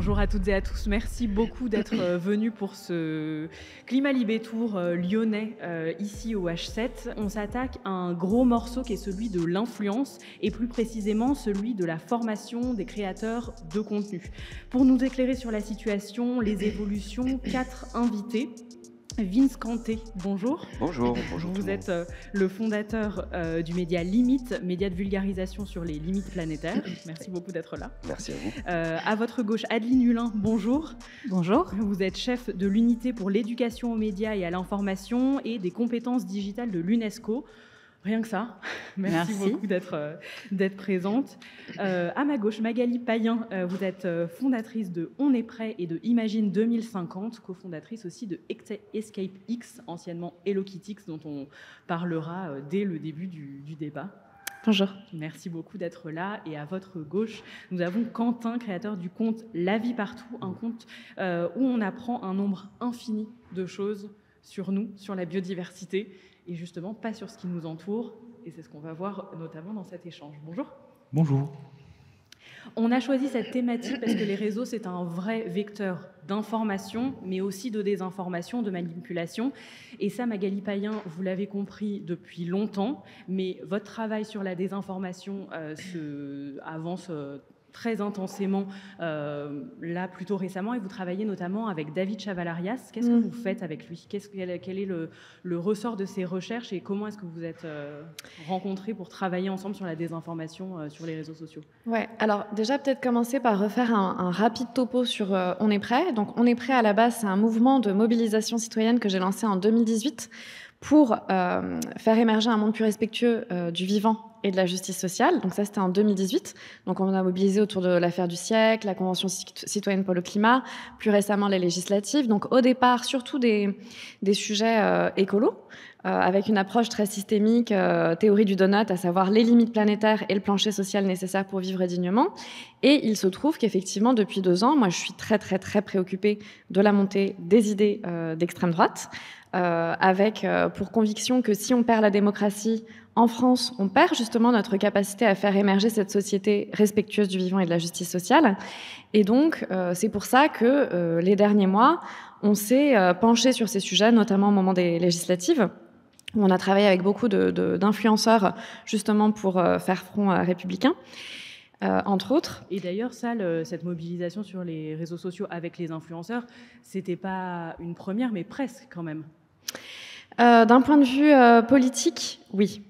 Bonjour à toutes et à tous. Merci beaucoup d'être venus pour ce Climat Libé Tour lyonnais ici au H7. On s'attaque à un gros morceau qui est celui de l'influence et plus précisément celui de la formation des créateurs de contenu. Pour nous éclairer sur la situation, les évolutions, 4 invités. Vince Canté, bonjour. Bonjour, bonjour. Vous êtes le fondateur du média Limite, média de vulgarisation sur les limites planétaires. Merci beaucoup d'être là. Merci à vous. À votre gauche, Adeline Hulin, bonjour. Bonjour. Vous êtes chef de l'unité pour l'éducation aux médias et à l'information et des compétences digitales de l'UNESCO. Rien que ça. Merci beaucoup d'être présente. À ma gauche, Magali Payen, vous êtes fondatrice de On est prêt et de Imagine 2050, cofondatrice aussi de Escape X, anciennement HelloKittix, dont on parlera dès le début du débat. Bonjour. Merci beaucoup d'être là. Et à votre gauche, nous avons Quentin, créateur du compte La Vie Partout, un compte où on apprend un nombre infini de choses sur nous, sur la biodiversité, et justement pas sur ce qui nous entoure. Et c'est ce qu'on va voir notamment dans cet échange. Bonjour. Bonjour. On a choisi cette thématique parce que les réseaux, c'est un vrai vecteur d'information, mais aussi de désinformation, de manipulation. Et ça, Magali Payen, vous l'avez compris depuis longtemps, mais votre travail sur la désinformation avance très intensément là plutôt récemment, et vous travaillez notamment avec David Chavalarias. Qu'est-ce que vous faites avec lui? Quel est le ressort de ses recherches et comment est-ce que vous êtes rencontrés pour travailler ensemble sur la désinformation sur les réseaux sociaux? Ouais, alors déjà peut-être commencer par refaire un rapide topo sur On est prêt. Donc On est prêt à la base, c'est un mouvement de mobilisation citoyenne que j'ai lancé en 2018 pour faire émerger un monde plus respectueux du vivant et de la justice sociale. Donc ça, c'était en 2018. Donc on a mobilisé autour de l'affaire du siècle, la Convention citoyenne pour le climat, plus récemment les législatives. Donc au départ, surtout des sujets écolos, avec une approche très systémique, théorie du donut, à savoir les limites planétaires et le plancher social nécessaire pour vivre dignement. Et il se trouve qu'effectivement, depuis 2 ans, moi, je suis très, très, très préoccupée de la montée des idées d'extrême droite, avec pour conviction que si on perd la démocratie en France, on perd justement notre capacité à faire émerger cette société respectueuse du vivant et de la justice sociale. Et donc, c'est pour ça que les derniers mois, on s'est penché sur ces sujets, notamment au moment des législatives, où on a travaillé avec beaucoup d'influenceurs justement pour faire front républicain. Entre autres. Et d'ailleurs, cette mobilisation sur les réseaux sociaux avec les influenceurs, c'était pas une première, mais presque quand même. D'un point de vue politique, oui.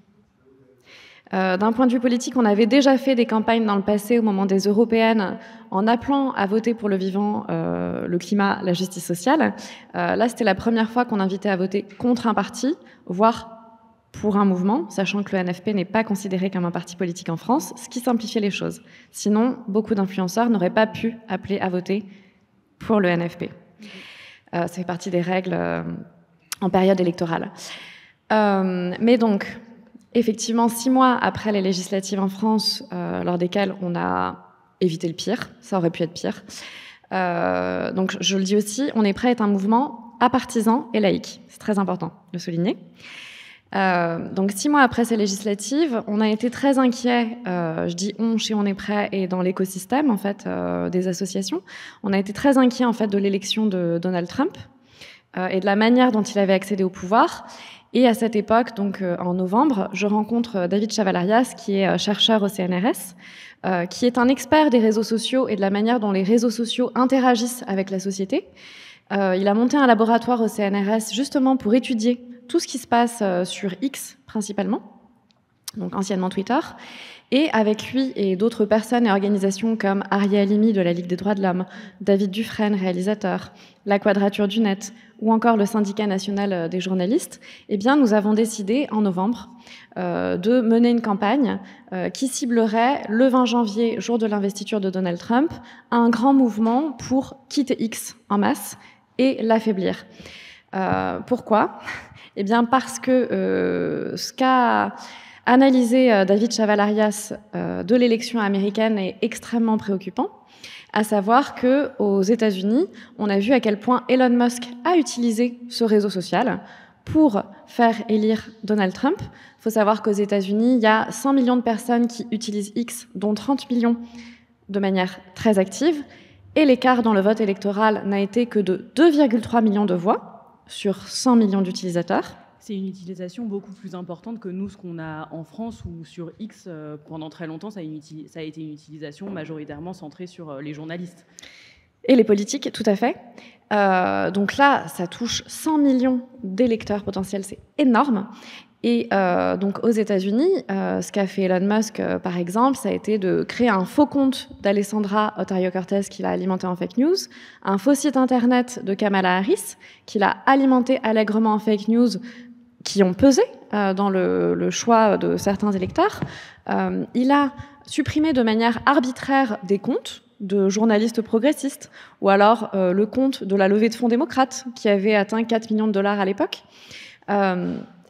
D'un point de vue politique, on avait déjà fait des campagnes dans le passé au moment des européennes en appelant à voter pour le vivant, le climat, la justice sociale. Là, c'était la première fois qu'on invitait à voter contre un parti, voire pour un mouvement, sachant que le NFP n'est pas considéré comme un parti politique en France, ce qui simplifiait les choses. Sinon, beaucoup d'influenceurs n'auraient pas pu appeler à voter pour le NFP. Ça fait partie des règles en période électorale. Mais donc, effectivement, 6 mois après les législatives en France, lors desquelles on a évité le pire, ça aurait pu être pire. Donc, je le dis aussi, On est prêt est un mouvement apartisan et laïque. C'est très important de le souligner. Donc 6 mois après ces législatives, on a été très inquiets, je dis on chez On est prêt et dans l'écosystème en fait des associations. On a été très inquiets en fait de l'élection de Donald Trump et de la manière dont il avait accédé au pouvoir. Et à cette époque, donc en novembre, je rencontre David Chavalarias, qui est chercheur au CNRS, qui est un expert des réseaux sociaux et de la manière dont les réseaux sociaux interagissent avec la société. Il a monté un laboratoire au CNRS justement pour étudier tout ce qui se passe sur X principalement, donc anciennement Twitter, et avec lui et d'autres personnes et organisations comme Aria Halimi de la Ligue des droits de l'homme, David Dufresne, réalisateur, la Quadrature du Net, ou encore le Syndicat national des journalistes, eh bien, nous avons décidé en novembre de mener une campagne qui ciblerait le 20 janvier, jour de l'investiture de Donald Trump, un grand mouvement pour quitter X en masse et l'affaiblir. Pourquoi ? Eh bien, parce que ce qu'a analysé David Chavalarias de l'élection américaine est extrêmement préoccupant, à savoir qu'aux États-Unis, on a vu à quel point Elon Musk a utilisé ce réseau social pour faire élire Donald Trump. Il faut savoir qu'aux États-Unis, il y a 100 millions de personnes qui utilisent X, dont 30 millions de manière très active, Et l'écart dans le vote électoral n'a été que de 2,3 millions de voix sur 100 millions d'utilisateurs. C'est une utilisation beaucoup plus importante que nous, ce qu'on a en France, où sur X, pendant très longtemps, ça a été une utilisation majoritairement centrée sur les journalistes. Et les politiques, tout à fait. Donc là, ça touche 100 millions d'électeurs potentiels, c'est énorme. Et donc aux États-Unis, ce qu'a fait Elon Musk, par exemple, ça a été de créer un faux compte d'Alessandra Ocasio-Cortez qu'il a alimenté en fake news, un faux site internet de Kamala Harris qu'il a alimenté allègrement en fake news, qui ont pesé dans le choix de certains électeurs. Il a supprimé de manière arbitraire des comptes de journalistes progressistes, ou alors le compte de la levée de fonds démocrate, qui avait atteint 4 millions de dollars à l'époque.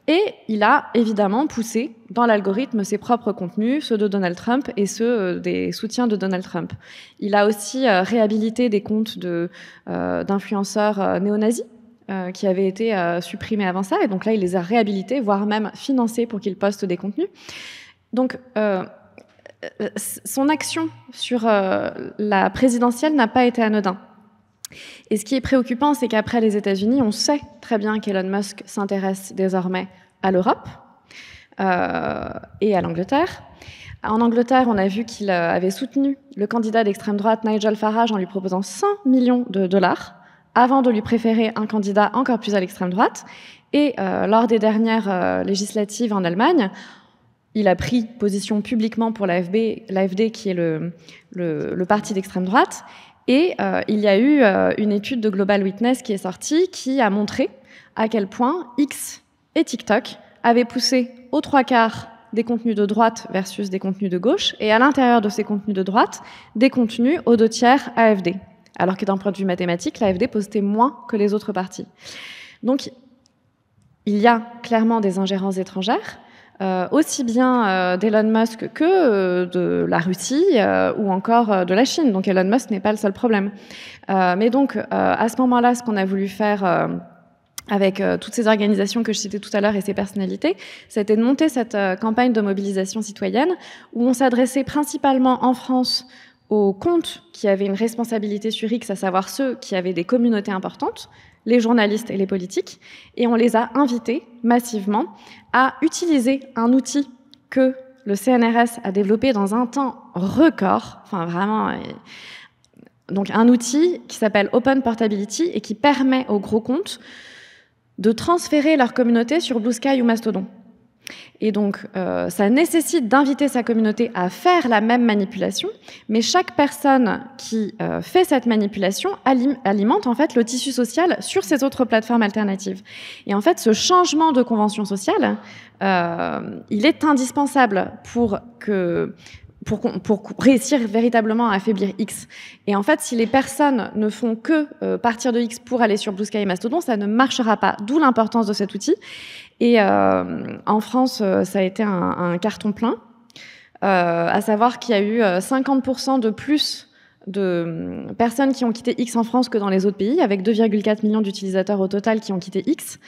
Et il a évidemment poussé dans l'algorithme ses propres contenus, ceux de Donald Trump et ceux des soutiens de Donald Trump. Il a aussi réhabilité des comptes d'influenceurs néo-nazis qui avaient été supprimés avant ça, et donc là il les a réhabilités, voire même financés pour qu'ils postent des contenus. Donc son action sur la présidentielle n'a pas été anodin. Et ce qui est préoccupant, c'est qu'après les États-Unis, on sait très bien qu'Elon Musk s'intéresse désormais à l'Europe et à l'Angleterre. En Angleterre, on a vu qu'il avait soutenu le candidat d'extrême droite Nigel Farage en lui proposant 100 millions de dollars avant de lui préférer un candidat encore plus à l'extrême droite. Et lors des dernières législatives en Allemagne, il a pris position publiquement pour l'AfD, qui est le parti d'extrême droite. Et il y a eu une étude de Global Witness qui est sortie, qui a montré à quel point X et TikTok avaient poussé aux 3/4 des contenus de droite versus des contenus de gauche, et à l'intérieur de ces contenus de droite, des contenus aux 2/3 AfD. Alors que d'un point de vue mathématique, l'AfD postait moins que les autres partis. Donc, il y a clairement des ingérences étrangères, aussi bien d'Elon Musk que de la Russie ou encore de la Chine. Donc Elon Musk n'est pas le seul problème. Mais donc à ce moment-là, ce qu'on a voulu faire avec toutes ces organisations que je citais tout à l'heure et ces personnalités, c'était de monter cette campagne de mobilisation citoyenne où on s'adressait principalement en France aux comptes qui avaient une responsabilité sur X, à savoir ceux qui avaient des communautés importantes, les journalistes et les politiques, et on les a invités massivement à utiliser un outil que le CNRS a développé dans un temps record, enfin vraiment, donc un outil qui s'appelle Open Portability et qui permet aux gros comptes de transférer leur communauté sur Blue Sky ou Mastodon. Et donc, ça nécessite d'inviter sa communauté à faire la même manipulation, mais chaque personne qui fait cette manipulation alimente en fait le tissu social sur ces autres plateformes alternatives. Et en fait, ce changement de convention sociale, il est indispensable pour réussir véritablement à affaiblir X. Et en fait, si les personnes ne font que partir de X pour aller sur Blue Sky et Mastodon, ça ne marchera pas, d'où l'importance de cet outil. Et en France, ça a été un carton plein, à savoir qu'il y a eu 50% de plus de personnes qui ont quitté X en France que dans les autres pays, avec 2,4 millions d'utilisateurs au total qui ont quitté X.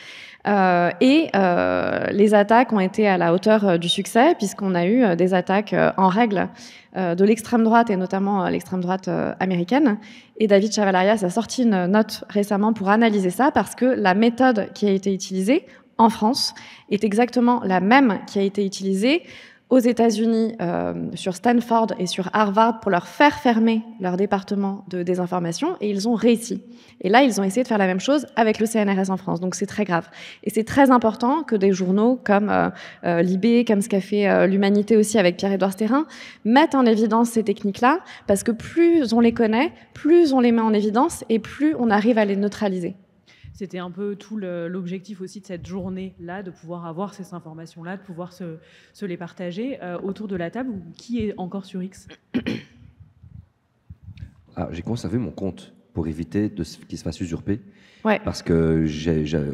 Et les attaques ont été à la hauteur du succès, puisqu'on a eu des attaques en règle de l'extrême droite, et notamment l'extrême droite américaine. Et David Chavalarias a sorti une note récemment pour analyser ça, parce que la méthode qui a été utilisée en France est exactement la même qui a été utilisée aux États-Unis sur Stanford et sur Harvard pour leur faire fermer leur département de désinformation, et ils ont réussi. Et là, ils ont essayé de faire la même chose avec le CNRS en France, donc c'est très grave. Et c'est très important que des journaux comme Libé, comme ce qu'a fait l'Humanité aussi avec Pierre-Édouard Stérin, mettent en évidence ces techniques-là, parce que plus on les connaît, plus on les met en évidence et plus on arrive à les neutraliser. C'était un peu tout l'objectif aussi de cette journée-là, de pouvoir avoir ces informations-là, de pouvoir se les partager. Autour de la table, qui est encore sur X ? J'ai conservé mon compte pour éviter qu'il se fasse usurper. Ouais. Parce que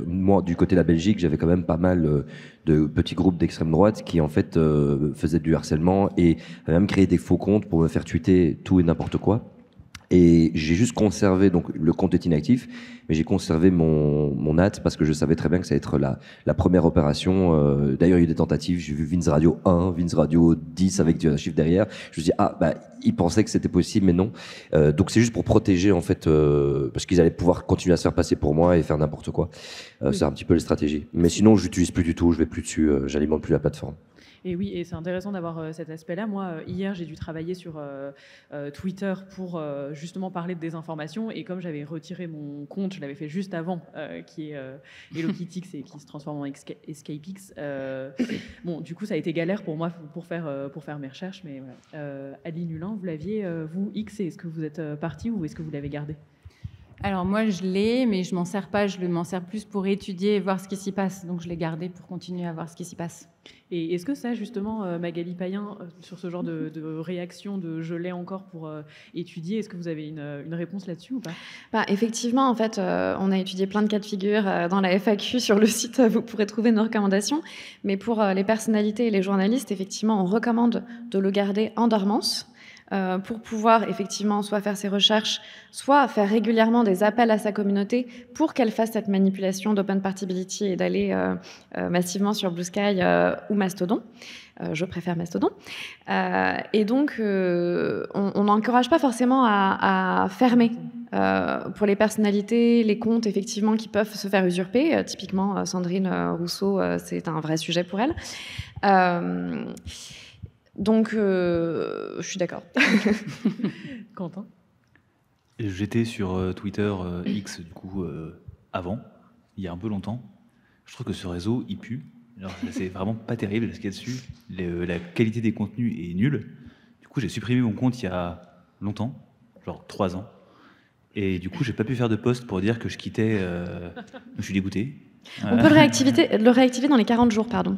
moi, du côté de la Belgique, j'avais quand même pas mal de petits groupes d'extrême droite qui, en fait, faisaient du harcèlement et même créé des faux comptes pour me faire tweeter tout et n'importe quoi. Et j'ai juste conservé, donc le compte est inactif, mais j'ai conservé mon hâte parce que je savais très bien que ça allait être la première opération. D'ailleurs, il y a eu des tentatives. J'ai vu Vince Radio 1, Vince Radio 10 avec un chiffre derrière. Je me suis dit, ah, bah, ils pensaient que c'était possible, mais non. Donc c'est juste pour protéger, en fait, parce qu'ils allaient pouvoir continuer à se faire passer pour moi et faire n'importe quoi. Oui. C'est un petit peu les stratégies. Mais sinon, je n'utilise plus du tout, je vais plus dessus, j'alimente plus la plateforme. Et oui, et c'est intéressant d'avoir cet aspect-là. Moi, hier, j'ai dû travailler sur Twitter pour justement parler de désinformation. Et comme j'avais retiré mon compte, je l'avais fait juste avant, qui est HelloKittix et qui se transforme en EscapeX. Bon, du coup, ça a été galère pour moi pour faire mes recherches. Mais voilà. Adeline Hulin, vous l'aviez, vous, X, est-ce que vous êtes parti ou est-ce que vous l'avez gardé ? Alors moi, je l'ai, mais je m'en sers pas. Je m'en sers plus pour étudier et voir ce qui s'y passe. Donc je l'ai gardé pour continuer à voir ce qui s'y passe. Et est-ce que ça, justement, Magali Payen, sur ce genre de réaction de je l'ai encore pour étudier, est-ce que vous avez une réponse là-dessus ou pas ? Effectivement, en fait, on a étudié plein de cas de figure dans la FAQ sur le site. Vous pourrez trouver nos recommandations. Mais pour les personnalités et les journalistes, effectivement, on recommande de le garder en dormance. Pour pouvoir effectivement soit faire ses recherches, soit faire régulièrement des appels à sa communauté pour qu'elle fasse cette manipulation d'open partability et d'aller massivement sur Blue Sky ou Mastodon. Je préfère Mastodon. Et donc, on n'encourage pas forcément à fermer. Pour les personnalités, les comptes effectivement qui peuvent se faire usurper, typiquement Sandrine Rousseau, c'est un vrai sujet pour elle. Donc, je suis d'accord. Quentin ? J'étais sur Twitter X, du coup, avant, il y a un peu longtemps. Je trouve que ce réseau, il pue. Alors, c'est vraiment pas terrible ce qu'il y a dessus. La qualité des contenus est nulle. Du coup, j'ai supprimé mon compte il y a longtemps, genre 3 ans. Et du coup, j'ai pas pu faire de post pour dire que je quittais. Je suis dégoûté. On peut le réactiver dans les 40 jours, pardon.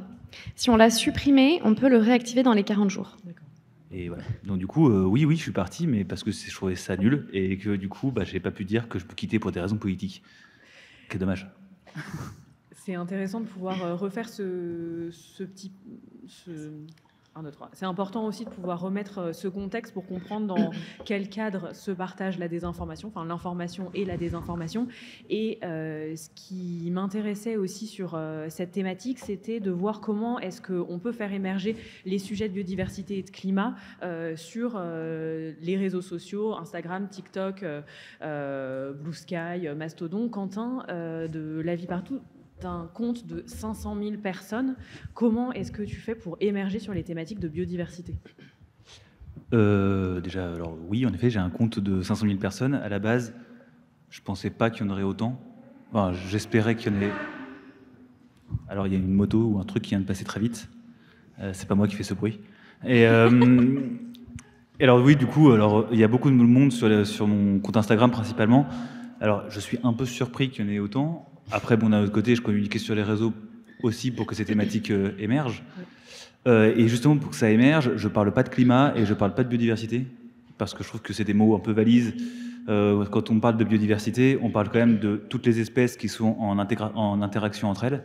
Si on l'a supprimé, on peut le réactiver dans les 40 jours. D'accord. Et voilà. Donc du coup, oui, je suis parti, mais parce que je trouvais ça nul et que du coup, j'ai pas pu dire que je peux quitter pour des raisons politiques. Quel dommage. C'est intéressant de pouvoir refaire ce petit... 1, 2, 3. C'est important aussi de pouvoir remettre ce contexte pour comprendre dans quel cadre se partage la désinformation, enfin l'information et la désinformation. Et ce qui m'intéressait aussi sur cette thématique, c'était de voir comment est-ce qu'on peut faire émerger les sujets de biodiversité et de climat sur les réseaux sociaux, Instagram, TikTok, Blue Sky, Mastodon. Quentin, de La Vie Partout, d'un compte de 500 000 personnes. Comment est-ce que tu fais pour émerger sur les thématiques de biodiversité ? Déjà, alors oui, en effet, j'ai un compte de 500 000 personnes. À la base, je pensais pas qu'il y en aurait autant. Enfin, j'espérais qu'il y en ait... Alors, il y a une moto ou un truc qui vient de passer très vite. C'est pas moi qui fais ce bruit. Et alors oui, du coup, il y a beaucoup de monde sur mon compte Instagram principalement. Alors, je suis un peu surpris qu'il y en ait autant. Après, bon, d'un autre côté, je communiquais sur les réseaux aussi pour que ces thématiques émergent. Et justement, pour que ça émerge, je ne parle pas de climat et je ne parle pas de biodiversité, parce que je trouve que c'est des mots un peu valises. Quand on parle de biodiversité, on parle quand même de toutes les espèces qui sont en interaction entre elles.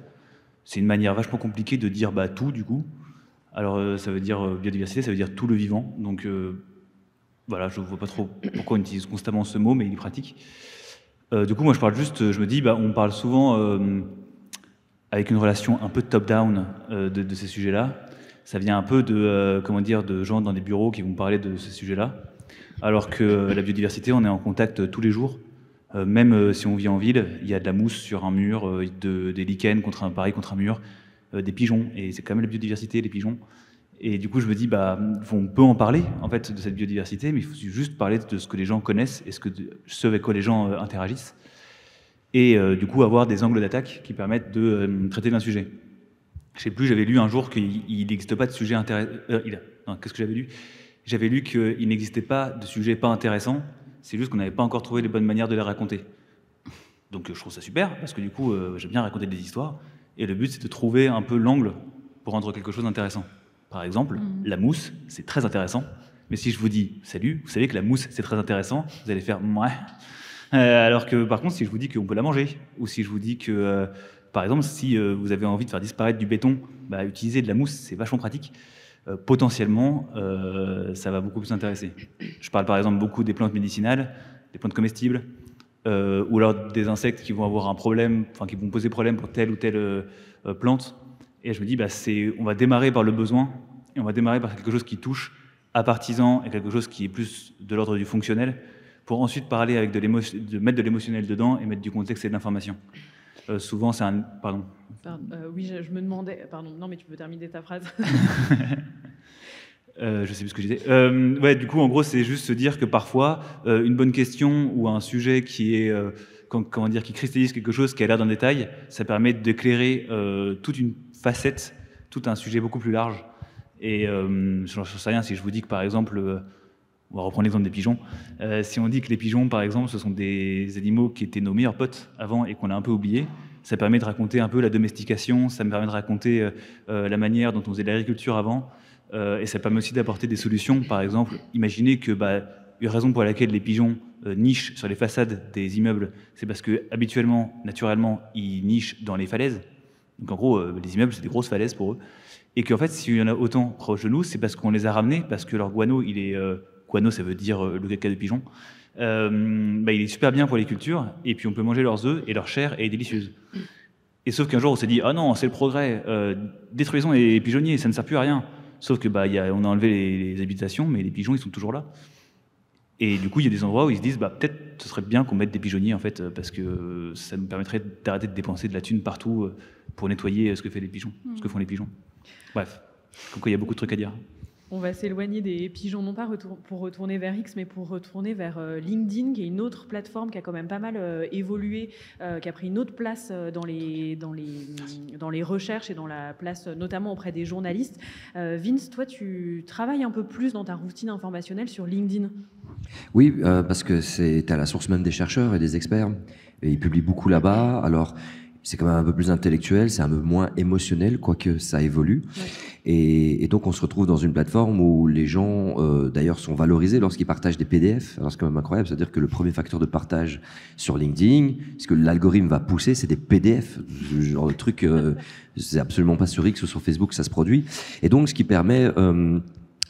C'est une manière vachement compliquée de dire tout, du coup. Alors, ça veut dire biodiversité, ça veut dire tout le vivant. Donc, voilà, je ne vois pas trop pourquoi on utilise constamment ce mot, mais il est pratique. Du coup, moi, je parle juste, je me dis, on parle souvent avec une relation un peu top-down de ces sujets-là. Ça vient un peu de gens dans des bureaux qui vont parler de ces sujets-là. Alors que la biodiversité, on est en contact tous les jours. Même si on vit en ville, il y a de la mousse sur un mur, des lichens contre un mur, des pigeons. Et c'est quand même la biodiversité, les pigeons. Et du coup, je me dis, on peut en parler, en fait, de cette biodiversité, mais il faut juste parler de ce que les gens connaissent et ce avec quoi les gens interagissent. Et du coup, avoir des angles d'attaque qui permettent de traiter d'un sujet. Je ne sais plus, j'avais lu un jour qu'il n'existe pas de sujet intéressant. Qu'est-ce que j'avais lu ? J'avais lu qu'il n'existait pas de sujet pas intéressant, c'est juste qu'on n'avait pas encore trouvé les bonnes manières de les raconter. Donc je trouve ça super, parce que du coup, j'aime bien raconter des histoires, et le but, c'est de trouver un peu l'angle pour rendre quelque chose d'intéressant. Par exemple, la mousse, c'est très intéressant. Mais si je vous dis « Salut », vous savez que la mousse, c'est très intéressant, vous allez faire « Mouais ». Alors que, par contre, si je vous dis qu'on peut la manger, ou si je vous dis que, par exemple, si vous avez envie de faire disparaître du béton, utiliser de la mousse, c'est vachement pratique. potentiellement, ça va beaucoup plus intéresser. Je parle par exemple beaucoup des plantes médicinales, des plantes comestibles, ou alors des insectes qui vont avoir un problème, enfin qui vont poser problème pour telle ou telle plante. Et je me dis, on va démarrer par le besoin, et on va démarrer par quelque chose qui touche à partisans et quelque chose qui est plus de l'ordre du fonctionnel, pour ensuite parler avec de mettre de l'émotionnel dedans et mettre du contexte et de l'information. Souvent, c'est un... Pardon. Oui, je me demandais... Pardon, non, mais tu peux terminer ta phrase. Je sais plus ce que je disais. Ouais, du coup, en gros, c'est juste se dire que parfois, une bonne question ou un sujet qui est... comment dire, qui cristallise quelque chose qui a l'air d'un détail, ça permet d'éclairer toute une facette, tout un sujet beaucoup plus large. Et je ne sais rien si je vous dis que, par exemple... on va reprendre l'exemple des pigeons. Si on dit que les pigeons, par exemple, ce sont des animaux qui étaient nos meilleurs potes avant et qu'on a un peu oubliés, ça permet de raconter un peu la domestication, ça me permet de raconter la manière dont on faisait de l'agriculture avant, et ça permet aussi d'apporter des solutions. Par exemple, imaginez que une raison pour laquelle les pigeons nichent sur les façades des immeubles, c'est parce que habituellement, naturellement, ils nichent dans les falaises. Donc en gros, les immeubles, c'est des grosses falaises pour eux. Et qu'en fait, s'il y en a autant proche de nous, c'est parce qu'on les a ramenés, parce que leur guano, il est... guano, ça veut dire le caca de pigeon. Il est super bien pour les cultures, et puis on peut manger leurs œufs, et leur chair est délicieuse. Et sauf qu'un jour, on s'est dit, ah non, c'est le progrès, détruisons les pigeonniers, ça ne sert plus à rien. Sauf que on a enlevé les habitations, mais les pigeons, ils sont toujours là. Et du coup, il y a des endroits où ils se disent, peut-être ce serait bien qu'on mette des pigeonniers, en fait, parce que ça nous permettrait d'arrêter de dépenser de la thune partout pour nettoyer ce que font les pigeons. Bref, comme quoi il y a beaucoup de trucs à dire. On va s'éloigner des pigeons, non pas pour retourner vers X, mais pour retourner vers LinkedIn, qui est une autre plateforme qui a quand même pas mal évolué, qui a pris une autre place dans les recherches et dans la place notamment auprès des journalistes. Vince, toi, tu travailles un peu plus dans ta routine informationnelle sur LinkedIn. Oui, parce que c'est à la source même des chercheurs et des experts. Et ils publient beaucoup là-bas. Alors, c'est quand même un peu plus intellectuel, c'est un peu moins émotionnel, quoique ça évolue. Ouais. Et donc, on se retrouve dans une plateforme où les gens, d'ailleurs, sont valorisés lorsqu'ils partagent des PDF. Alors, c'est quand même incroyable. C'est-à-dire que le premier facteur de partage sur LinkedIn, ce que l'algorithme va pousser, c'est des PDF. Genre de truc, c'est absolument pas sur X ou sur Facebook que ça se produit. Et donc, ce qui permet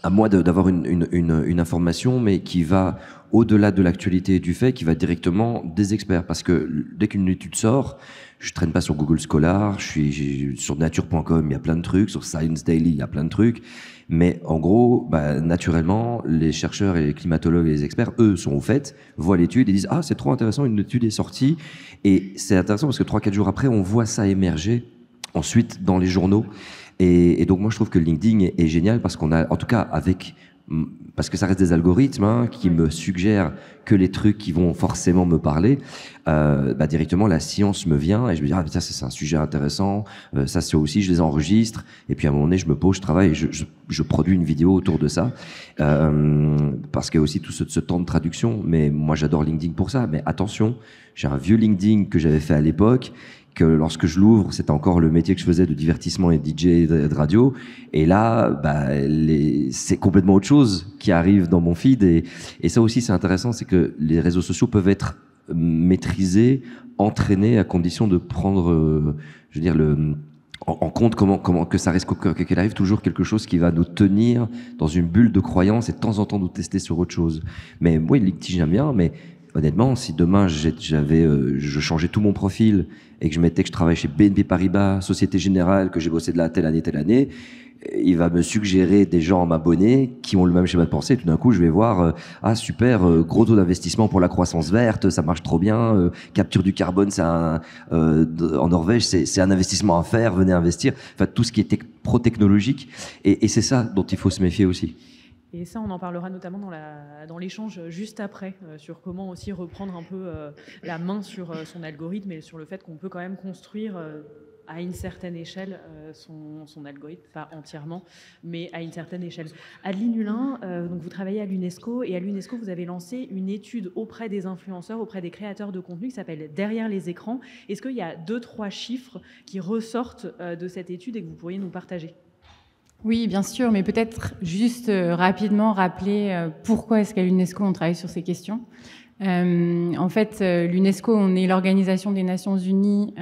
à moi d'avoir une information, mais qui va au-delà de l'actualité et du fait, qui va directement des experts. Parce que dès qu'une étude sort, je traîne pas sur Google Scholar, je suis sur nature.com, il y a plein de trucs, sur Science Daily, il y a plein de trucs. Mais en gros, naturellement, les chercheurs et les climatologues et les experts, eux, sont au fait, voient l'étude et disent « Ah, c'est trop intéressant, une étude est sortie ». Et c'est intéressant parce que 3-4 jours après, on voit ça émerger ensuite dans les journaux. Et donc moi, je trouve que LinkedIn est génial parce qu'on a, en tout cas, parce que ça reste des algorithmes qui me suggèrent que les trucs qui vont forcément me parler, directement la science me vient et je me dis ça c'est un sujet intéressant, ça c'est aussi, je les enregistre et puis à un moment donné je me pose, je travaille et je produis une vidéo autour de ça parce qu'il y a aussi tout ce temps de traduction. Mais moi j'adore LinkedIn pour ça. Mais attention, j'ai un vieux LinkedIn que j'avais fait à l'époque, que lorsque je l'ouvre, c'était encore le métier que je faisais de divertissement et de DJ et de radio. Et là, c'est complètement autre chose qui arrive dans mon feed. Et ça aussi, c'est intéressant, c'est que les réseaux sociaux peuvent être maîtrisés, entraînés, à condition de prendre, en compte comment que ça reste, qu'il arrive toujours quelque chose qui va nous tenir dans une bulle de croyance et de temps en temps nous tester sur autre chose. Mais oui, LinkedIn, j'aime bien, mais honnêtement, si demain je changeais tout mon profil et que je mettais que je travaille chez BNP Paribas, Société Générale, que j'ai bossé de là telle année, il va me suggérer des gens m'abonner qui ont le même schéma de pensée. Et tout d'un coup, je vais voir super, gros taux d'investissement pour la croissance verte, ça marche trop bien. Capture du carbone, en Norvège, c'est un investissement à faire. Venez investir. Enfin, tout ce qui est pro-technologique. Et c'est ça dont il faut se méfier aussi. Et ça, on en parlera notamment dans l'échange juste après, sur comment aussi reprendre un peu la main sur son algorithme et sur le fait qu'on peut quand même construire à une certaine échelle son algorithme, pas entièrement, mais à une certaine échelle. Adeline Hulin, donc vous travaillez à l'UNESCO, et à l'UNESCO, vous avez lancé une étude auprès des influenceurs, auprès des créateurs de contenu, qui s'appelle « Derrière les écrans ». Est-ce qu'il y a 2-3 chiffres qui ressortent de cette étude et que vous pourriez nous partager ? Oui, bien sûr, mais peut-être juste rapidement rappeler pourquoi est-ce qu'à l'UNESCO on travaille sur ces questions. En fait, l'UNESCO, on est l'Organisation des Nations Unies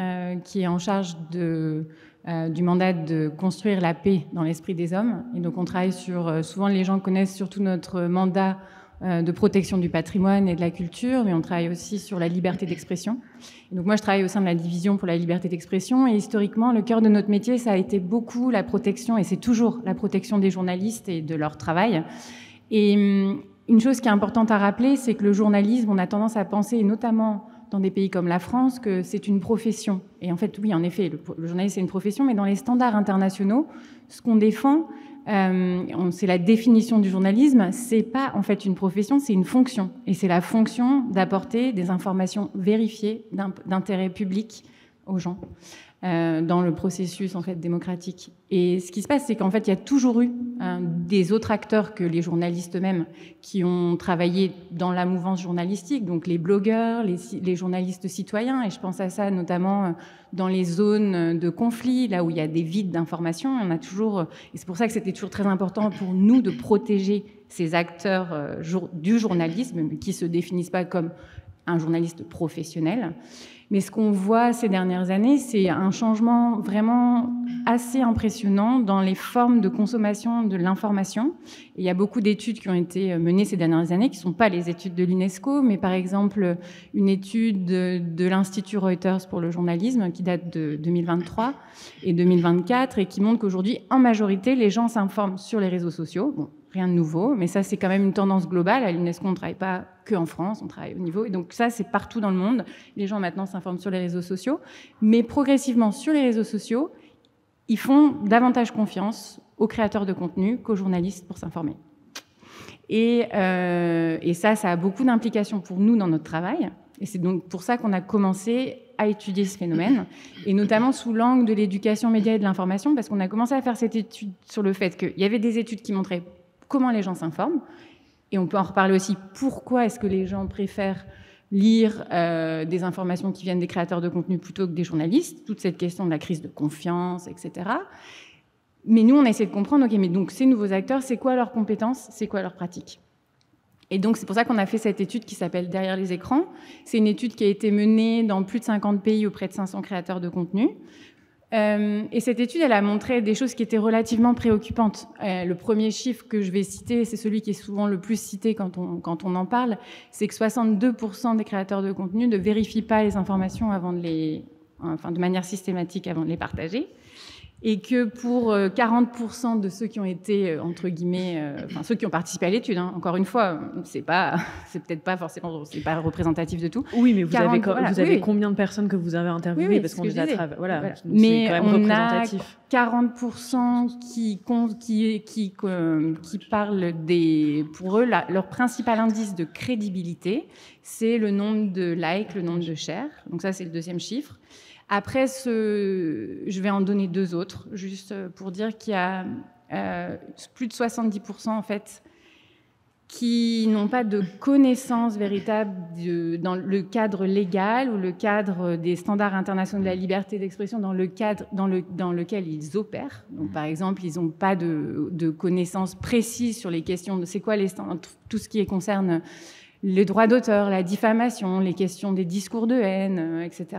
qui est en charge de du mandat de construire la paix dans l'esprit des hommes. Et donc on travaille sur, souvent les gens connaissent surtout notre mandat de protection du patrimoine et de la culture, mais on travaille aussi sur la liberté d'expression. Et donc moi, je travaille au sein de la division pour la liberté d'expression, et historiquement, le cœur de notre métier, ça a été beaucoup la protection, et c'est toujours la protection des journalistes et de leur travail. Et une chose qui est importante à rappeler, c'est que le journalisme, on a tendance à penser, et notamment dans des pays comme la France, que c'est une profession. Et en fait, oui, en effet, le journalisme, c'est une profession, mais dans les standards internationaux, ce qu'on défend, c'est la définition du journalisme, c'est pas en fait une profession, c'est une fonction. Et c'est la fonction d'apporter des informations vérifiées d'intérêt public aux gens dans le processus en fait démocratique. Et ce qui se passe, c'est qu'en fait, il y a toujours eu des autres acteurs que les journalistes eux-mêmes qui ont travaillé dans la mouvance journalistique, donc les blogueurs, les journalistes citoyens, et je pense à ça notamment dans les zones de conflit, là où il y a des vides d'information. On a toujours, et c'est pour ça que c'était toujours très important pour nous de protéger ces acteurs du journalisme, qui se définissent pas comme un journaliste professionnel. Mais ce qu'on voit ces dernières années, c'est un changement vraiment assez impressionnant dans les formes de consommation de l'information. Et il y a beaucoup d'études qui ont été menées ces dernières années, qui ne sont pas les études de l'UNESCO, mais par exemple une étude de l'Institut Reuters pour le journalisme qui date de 2023 et 2024 et qui montre qu'aujourd'hui, en majorité, les gens s'informent sur les réseaux sociaux. Bon, rien de nouveau, mais ça, c'est quand même une tendance globale. À l'UNESCO, on ne travaille pas que en France, on travaille au niveau. Et donc ça, c'est partout dans le monde. Les gens, maintenant, s'informent sur les réseaux sociaux. Mais progressivement, sur les réseaux sociaux, ils font davantage confiance aux créateurs de contenu qu'aux journalistes pour s'informer. Et ça a beaucoup d'implications pour nous dans notre travail. Et c'est donc pour ça qu'on a commencé à étudier ce phénomène, et notamment sous l'angle de l'éducation média et de l'information, parce qu'on a commencé à faire cette étude sur le fait qu'il y avait des études qui montraient comment les gens s'informent, et on peut en reparler aussi, pourquoi est-ce que les gens préfèrent lire des informations qui viennent des créateurs de contenu plutôt que des journalistes, toute cette question de la crise de confiance, etc. Mais nous, on essaie de comprendre, ok, mais donc ces nouveaux acteurs, c'est quoi leurs compétences, c'est quoi leurs pratiques? Et donc, c'est pour ça qu'on a fait cette étude qui s'appelle « Derrière les écrans ». C'est une étude qui a été menée dans plus de 50 pays auprès de 500 créateurs de contenu. Et cette étude, elle a montré des choses qui étaient relativement préoccupantes. Le premier chiffre que je vais citer, c'est celui qui est souvent le plus cité quand on en parle, c'est que 62% des créateurs de contenu ne vérifient pas les informations de manière systématique avant de les partager. Et que pour 40% de ceux qui ont été, entre guillemets, ceux qui ont participé à l'étude, hein, encore une fois, c'est peut-être pas forcément, c'est pas représentatif de tout. Oui, mais vous avez combien de personnes que vous avez interviewées? Oui, parce qu'on les a voilà. Mais c'est quand même représentatif. 40% qui parlent pour eux, leur principal indice de crédibilité, c'est le nombre de likes, le nombre de shares. Donc ça, c'est le deuxième chiffre. Après, je vais en donner deux autres, juste pour dire qu'il y a plus de 70% en fait qui n'ont pas de connaissances véritables dans le cadre légal ou le cadre des standards internationaux de la liberté d'expression dans lequel ils opèrent. Donc, par exemple, ils n'ont pas de connaissances précises sur les questions de c'est quoi les standards, tout ce qui concerne les droits d'auteur, la diffamation, les questions des discours de haine, etc.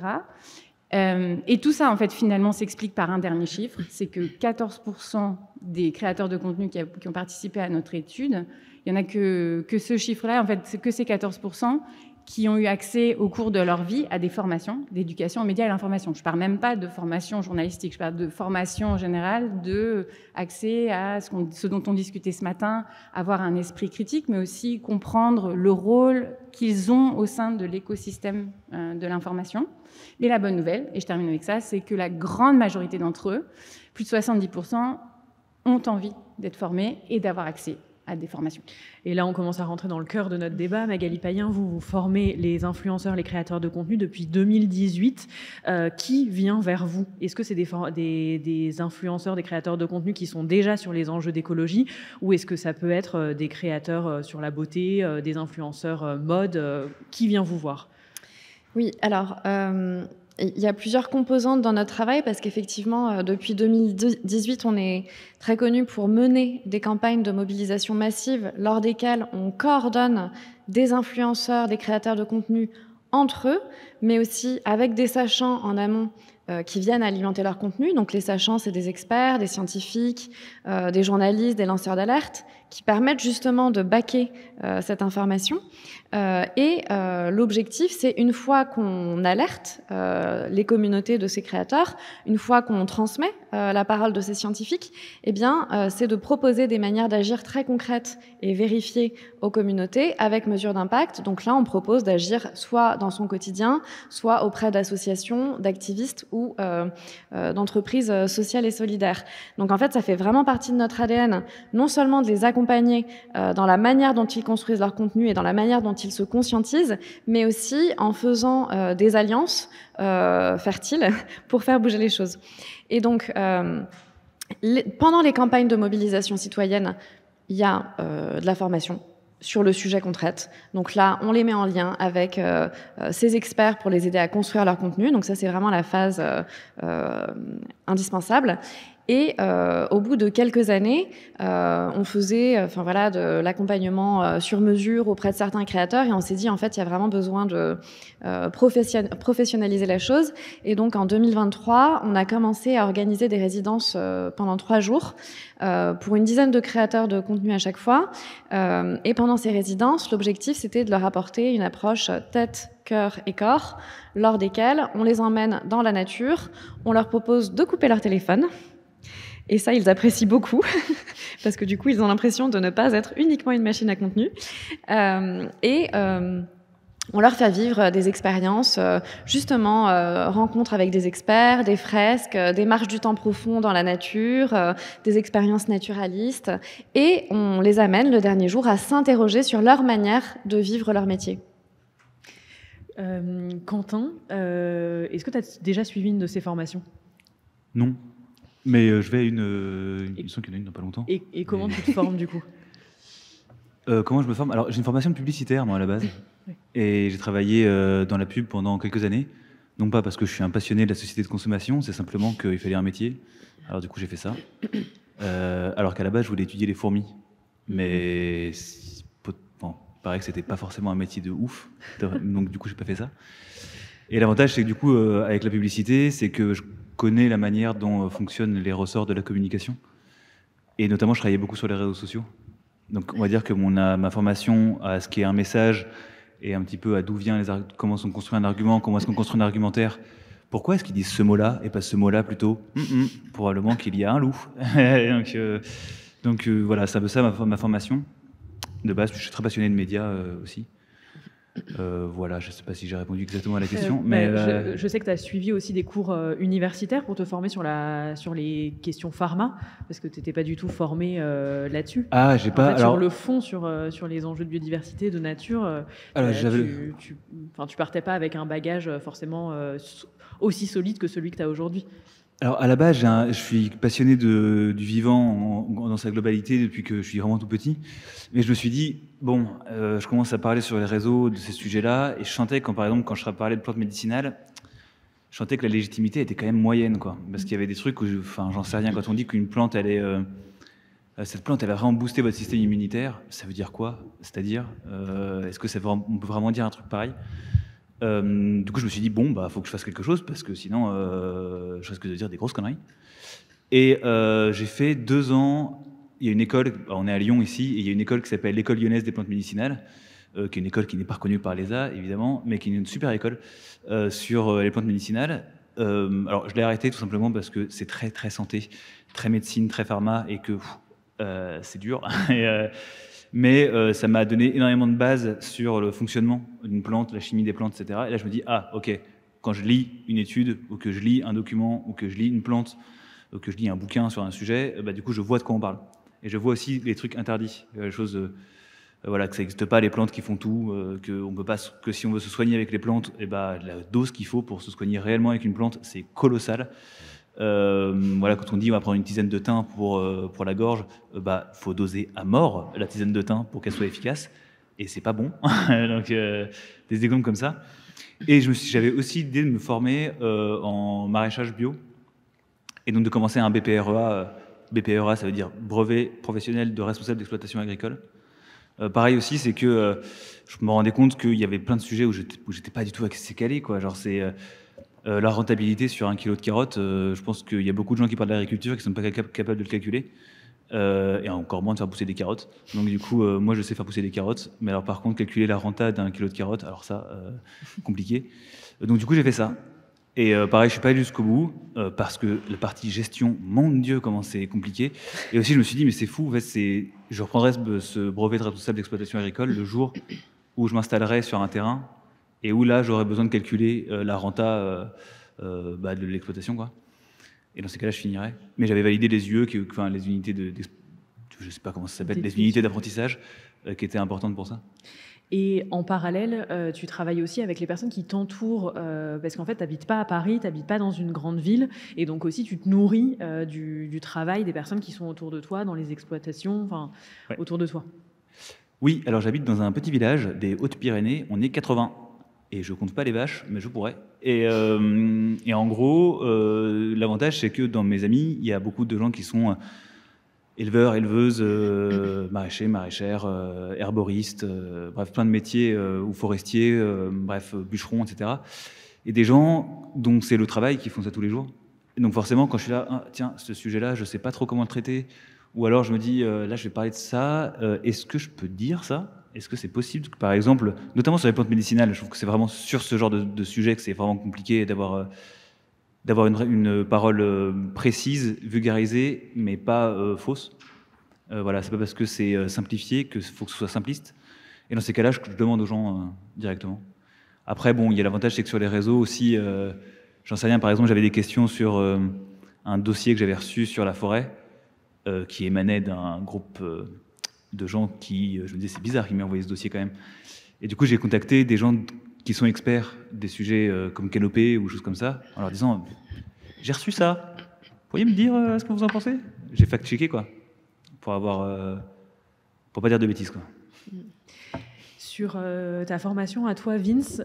Et tout ça, en fait, finalement, s'explique par un dernier chiffre, c'est que 14% des créateurs de contenu qui ont participé à notre étude, il n'y en a que ce chiffre-là, en fait, c'est que ces 14% qui ont eu accès au cours de leur vie à des formations d'éducation aux médias et à l'information. Je ne parle même pas de formation journalistique, je parle de formation en général, de accès à ce dont on discutait ce matin, avoir un esprit critique, mais aussi comprendre le rôle qu'ils ont au sein de l'écosystème de l'information. Mais la bonne nouvelle, et je termine avec ça, c'est que la grande majorité d'entre eux, plus de 70%, ont envie d'être formés et d'avoir accès à des formations. Et là, on commence à rentrer dans le cœur de notre débat. Magali Payen, vous formez les influenceurs, les créateurs de contenu depuis 2018. Qui vient vers vous? Est-ce que c'est des influenceurs, des créateurs de contenu qui sont déjà sur les enjeux d'écologie, ou est-ce que ça peut être des créateurs sur la beauté, des influenceurs mode? Qui vient vous voir? Oui, alors... il y a plusieurs composantes dans notre travail parce qu'effectivement, depuis 2018, on est très connu pour mener des campagnes de mobilisation massive lors desquelles on coordonne des influenceurs, des créateurs de contenu entre eux, mais aussi avec des sachants en amont qui viennent alimenter leur contenu. Donc les sachants, c'est des experts, des scientifiques, des journalistes, des lanceurs d'alerte, qui permettent justement de baquer cette information. L'objectif, c'est une fois qu'on alerte les communautés de ces créateurs, une fois qu'on transmet la parole de ces scientifiques, eh bien, c'est de proposer des manières d'agir très concrètes et vérifiées aux communautés avec mesure d'impact. Donc là, on propose d'agir soit dans son quotidien, soit auprès d'associations, d'activistes ou d'entreprises sociales et solidaires. Donc en fait, ça fait vraiment partie de notre ADN, non seulement de les accompagner dans la manière dont ils construisent leur contenu et dans la manière dont ils se conscientisent, mais aussi en faisant des alliances fertiles pour faire bouger les choses. Et donc, pendant les campagnes de mobilisation citoyenne, il y a de la formation sur le sujet qu'on traite. Donc là, on les met en lien avec ces experts pour les aider à construire leur contenu. Donc ça, c'est vraiment la phase indispensable. Et au bout de quelques années, on faisait de l'accompagnement sur mesure auprès de certains créateurs et on s'est dit en fait il y a vraiment besoin de professionnaliser la chose. Et donc en 2023, on a commencé à organiser des résidences pendant 3 jours pour une dizaine de créateurs de contenu à chaque fois. Et pendant ces résidences, l'objectif c'était de leur apporter une approche tête, cœur et corps, lors desquelles on les emmène dans la nature, on leur propose de couper leur téléphone. Et ça, ils apprécient beaucoup, parce que du coup, ils ont l'impression de ne pas être uniquement une machine à contenu. On leur fait vivre des expériences, rencontres avec des experts, des fresques, des marches du temps profond dans la nature, des expériences naturalistes. Et on les amène le dernier jour à s'interroger sur leur manière de vivre leur métier. Quentin, est-ce que tu as déjà suivi une de ces formations ? Non. Mais je vais à une... Il me semble qu'il y en a une dans pas longtemps. Et comment tu te formes du coup ? Comment je me forme ? Alors j'ai une formation de publicitaire moi à la base. Oui. Et j'ai travaillé dans la pub pendant quelques années. Non pas parce que je suis un passionné de la société de consommation, c'est simplement qu'il fallait un métier. Alors du coup j'ai fait ça. Alors qu'à la base je voulais étudier les fourmis. Mais il paraît que c'était pas forcément un métier de ouf. Donc du coup j'ai pas fait ça. Et l'avantage c'est que du coup avec la publicité, c'est que je connais la manière dont fonctionnent les ressorts de la communication. Et notamment, je travaillais beaucoup sur les réseaux sociaux. Donc, on va dire que ma formation à ce qu'est un message et un petit peu à d'où vient comment on construit un argument, comment est-ce qu'on construit un argumentaire. Pourquoi est-ce qu'ils disent ce mot-là et pas ce mot-là plutôt ? Probablement qu'il y a un loup. donc voilà, c'est un peu ça ma formation. De base, je suis très passionné de médias aussi. Voilà, je ne sais pas si j'ai répondu exactement à la question. Je sais que tu as suivi aussi des cours universitaires pour te former sur les questions pharma, parce que tu n'étais pas du tout formé là-dessus. Ah, j'ai pas. Sur le fond, sur les enjeux de biodiversité, de nature, tu partais pas avec un bagage forcément aussi solide que celui que tu as aujourd'hui. Alors à la base, je suis passionné du vivant dans sa globalité depuis que je suis vraiment tout petit. Mais je me suis dit, je commence à parler sur les réseaux de ces sujets-là, et je sentais par exemple, quand je parlais de plantes médicinales, je sentais que la légitimité était quand même moyenne, quoi. Parce qu'il y avait des trucs où, j'en sais rien, quand on dit qu'une plante, cette plante, elle va vraiment booster votre système immunitaire, ça veut dire quoi ? C'est-à-dire, est-ce que on peut vraiment dire un truc pareil ? Du coup, je me suis dit, faut que je fasse quelque chose, parce que sinon, je risque de dire des grosses conneries. Et j'ai fait 2 ans, il y a une école, on est à Lyon ici, et il y a une école qui s'appelle l'École lyonnaise des plantes médicinales, qui est une école qui n'est pas reconnue par l'ESA, évidemment, mais qui est une super école sur les plantes médicinales. Alors, je l'ai arrêté tout simplement parce que c'est très, très santé, très médecine, très pharma, et que c'est dur. Mais ça m'a donné énormément de bases sur le fonctionnement d'une plante, la chimie des plantes, etc. Et là, je me dis, ok, quand je lis une étude, ou que je lis un document, ou que je lis une plante, ou que je lis un bouquin sur un sujet, du coup, je vois de quoi on parle. Et je vois aussi les trucs interdits, les choses, que ça n'existe pas, les plantes qui font tout, qu'on peut pas, que si on veut se soigner avec les plantes, la dose qu'il faut pour se soigner réellement avec une plante, c'est colossal. Quand on dit on va prendre une tisane de thym pour la gorge, faut doser à mort la tisane de thym pour qu'elle soit efficace, et c'est pas bon. Donc des exemples comme ça. Et j'avais aussi l'idée de me former en maraîchage bio, et donc de commencer un BPREA. BPREA, ça veut dire brevet professionnel de responsable d'exploitation agricole. Pareil aussi, c'est que je me rendais compte qu'il y avait plein de sujets où j'étais pas du tout assez calé, quoi. Genre La rentabilité sur 1 kilo de carottes, je pense qu'il y a beaucoup de gens qui parlent d'agriculture qui ne sont pas capables de le calculer. Et encore moins de faire pousser des carottes. Donc du coup, moi je sais faire pousser des carottes, mais alors par contre calculer la renta d'un kilo de carottes, alors ça, compliqué. Donc du coup j'ai fait ça. Et pareil, je suis pas allé jusqu'au bout, parce que la partie gestion, mon Dieu, comment c'est compliqué. Et aussi je me suis dit, mais c'est fou, en fait, je reprendrai ce brevet de responsable d'exploitation agricole le jour où je m'installerai sur un terrain, et où là j'aurais besoin de calculer la renta de l'exploitation, quoi. Et dans ces cas-là, je finirais. Mais j'avais validé les UE, enfin les unités je sais pas comment ça s'appelle, les unités d'apprentissage qui étaient importantes pour ça. Et en parallèle, tu travailles aussi avec les personnes qui t'entourent, parce qu'en fait, tu n'habites pas à Paris, tu n'habites pas dans une grande ville, et donc aussi tu te nourris du travail des personnes qui sont autour de toi, dans les exploitations, enfin, ouais. Autour de toi. Oui, alors j'habite dans un petit village des Hautes-Pyrénées, on est 80. Et je compte pas les vaches, mais je pourrais. Et en gros, l'avantage, c'est que dans mes amis, il y a beaucoup de gens qui sont éleveurs, éleveuses, maraîchers, maraîchères, herboristes, bref, plein de métiers, ou forestiers, bref, bûcherons, etc. Et des gens dont c'est le travail qui font ça tous les jours. Et donc forcément, quand je suis là, tiens, ce sujet-là, je sais pas trop comment le traiter, ou alors je me dis, là, je vais parler de ça, est-ce que je peux dire ça ? Est-ce que c'est possible que, par exemple, notamment sur les plantes médicinales, je trouve que c'est vraiment sur ce genre de sujet que c'est vraiment compliqué d'avoir une parole précise, vulgarisée, mais pas fausse. Voilà, c'est pas parce que c'est simplifié qu'il faut que ce soit simpliste. Et dans ces cas-là, je demande aux gens directement. Après, bon, il y a l'avantage, c'est que sur les réseaux aussi, j'en sais rien, par exemple, j'avais des questions sur un dossier que j'avais reçu sur la forêt, qui émanait d'un groupe de gens qui, je me disais, c'est bizarre qu'ils m'aient envoyé ce dossier quand même. Et du coup, j'ai contacté des gens qui sont experts des sujets comme canopée ou choses comme ça, en leur disant, j'ai reçu ça, vous pourriez me dire ce que vous en pensez ? J'ai fact-checké, quoi, pour pas dire de bêtises, quoi. Sur ta formation à toi, Vince,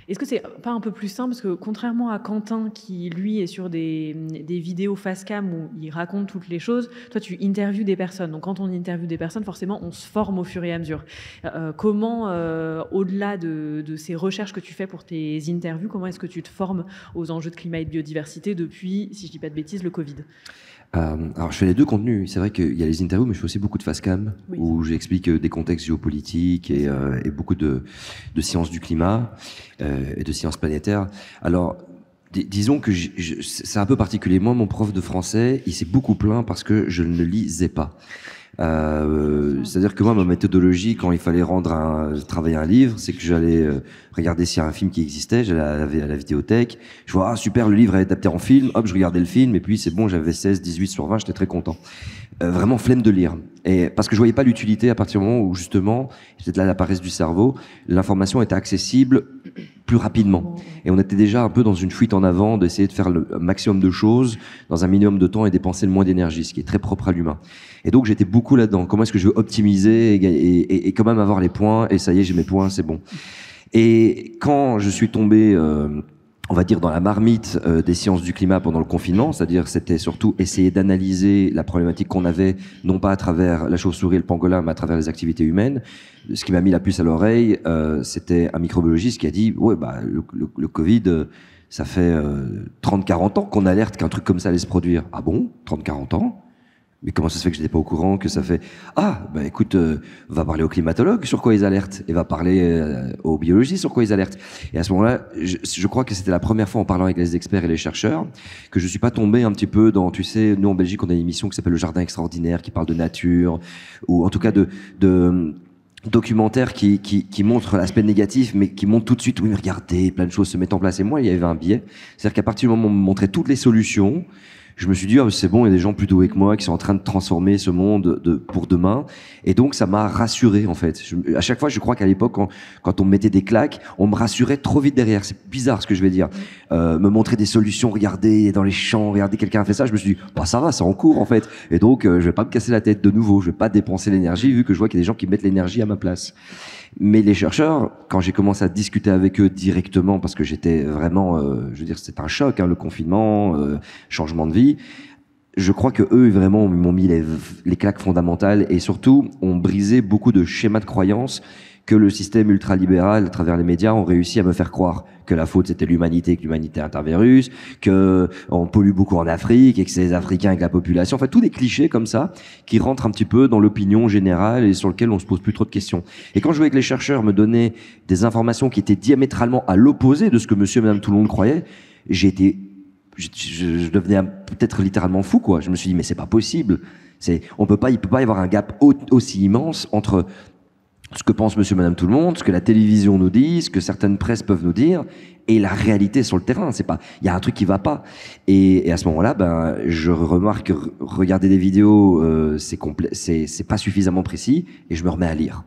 est-ce que c'est pas un peu plus simple ? Parce que contrairement à Quentin, qui lui est sur des vidéos face cam où il raconte toutes les choses, toi tu interviews des personnes. Donc quand on interviewe des personnes, forcément on se forme au fur et à mesure. Comment, au-delà de ces recherches que tu fais pour tes interviews, comment est-ce que tu te formes aux enjeux de climat et de biodiversité depuis, si je dis pas de bêtises, le Covid ? Alors je fais les deux contenus. C'est vrai qu'il y a les interviews, mais je fais aussi beaucoup de face cam, oui, où j'explique des contextes géopolitiques et beaucoup de sciences du climat et de sciences planétaires. Alors disons que c'est un peu particulier. Moi, mon prof de français, il s'est beaucoup plaint parce que je ne lisais pas. C'est-à-dire que moi, ma méthodologie, quand il fallait travailler un livre, c'est que j'allais regarder s'il y a un film qui existait, j'allais à la vidéothèque, je vois, ah super, le livre est adapté en film, hop, je regardais le film, et puis c'est bon, j'avais 16, 18 sur 20, j'étais très content. Vraiment flemme de lire. Et parce que je voyais pas l'utilité à partir du moment où, justement, c'était là la paresse du cerveau, l'information était accessible plus rapidement. Et on était déjà un peu dans une fuite en avant d'essayer de faire le maximum de choses dans un minimum de temps et dépenser le moins d'énergie, ce qui est très propre à l'humain. Et donc j'étais beaucoup là-dedans. Comment est-ce que je veux optimiser et quand même avoir les points, et ça y est, j'ai mes points, c'est bon. Et quand je suis tombé, on va dire, dans la marmite des sciences du climat pendant le confinement, c'est-à-dire c'était surtout essayer d'analyser la problématique qu'on avait, non pas à travers la chauve-souris et le pangolin, mais à travers les activités humaines. Ce qui m'a mis la puce à l'oreille, c'était un microbiologiste qui a dit, ouais, bah le Covid, ça fait 30-40 ans qu'on alerte qu'un truc comme ça allait se produire. Ah bon, 30-40 ans? Mais comment ça se fait que je n'étais pas au courant que ça fait... Ah, bah écoute, va parler aux climatologues sur quoi ils alertent, et va parler aux biologistes sur quoi ils alertent. Et à ce moment-là, je crois que c'était la première fois en parlant avec les experts et les chercheurs que je suis pas tombé un petit peu dans, tu sais, nous en Belgique on a une émission qui s'appelle Le Jardin Extraordinaire, qui parle de nature, ou en tout cas de documentaires qui montrent l'aspect négatif, mais qui montrent tout de suite, oui, mais regardez, plein de choses se mettent en place. Et moi, il y avait un biais. C'est-à-dire qu'à partir du moment où on me montrait toutes les solutions, je me suis dit, ah, c'est bon, il y a des gens plus doués que moi qui sont en train de transformer ce monde pour demain. Et donc, ça m'a rassuré, en fait. À chaque fois, je crois qu'à l'époque, quand on me mettait des claques, on me rassurait trop vite derrière. C'est bizarre ce que je vais dire. Me montrer des solutions, regardez dans les champs, regardez, quelqu'un a fait ça. Je me suis dit, bah, ça va, c'est en cours, en fait. Et donc, je vais pas me casser la tête de nouveau. Je vais pas dépenser l'énergie, vu que je vois qu'il y a des gens qui mettent l'énergie à ma place. Mais les chercheurs, quand j'ai commencé à discuter avec eux directement, parce que j'étais vraiment, je veux dire, c'est un choc, hein, le confinement, changement de vie. Je crois que eux vraiment m'ont mis les claques fondamentales et surtout ont brisé beaucoup de schémas de croyances que le système ultralibéral, à travers les médias, ont réussi à me faire croire que la faute c'était l'humanité, que l'humanité est un virus, que on pollue beaucoup en Afrique et que c'est les Africains avec la population. Enfin, tous des clichés comme ça qui rentrent un petit peu dans l'opinion générale et sur lequel on se pose plus trop de questions. Et quand je voyais que les chercheurs me donnaient des informations qui étaient diamétralement à l'opposé de ce que monsieur et madame tout le monde croyaient, je devenais peut-être littéralement fou, quoi. Je me suis dit, mais c'est pas possible. Il peut pas y avoir un gap aussi immense entre ce que pense monsieur, madame tout le monde, ce que la télévision nous dit, ce que certaines presses peuvent nous dire, et la réalité sur le terrain. Il y a un truc qui va pas. Et à ce moment-là, je remarque que regarder des vidéos, c'est pas suffisamment précis, et je me remets à lire.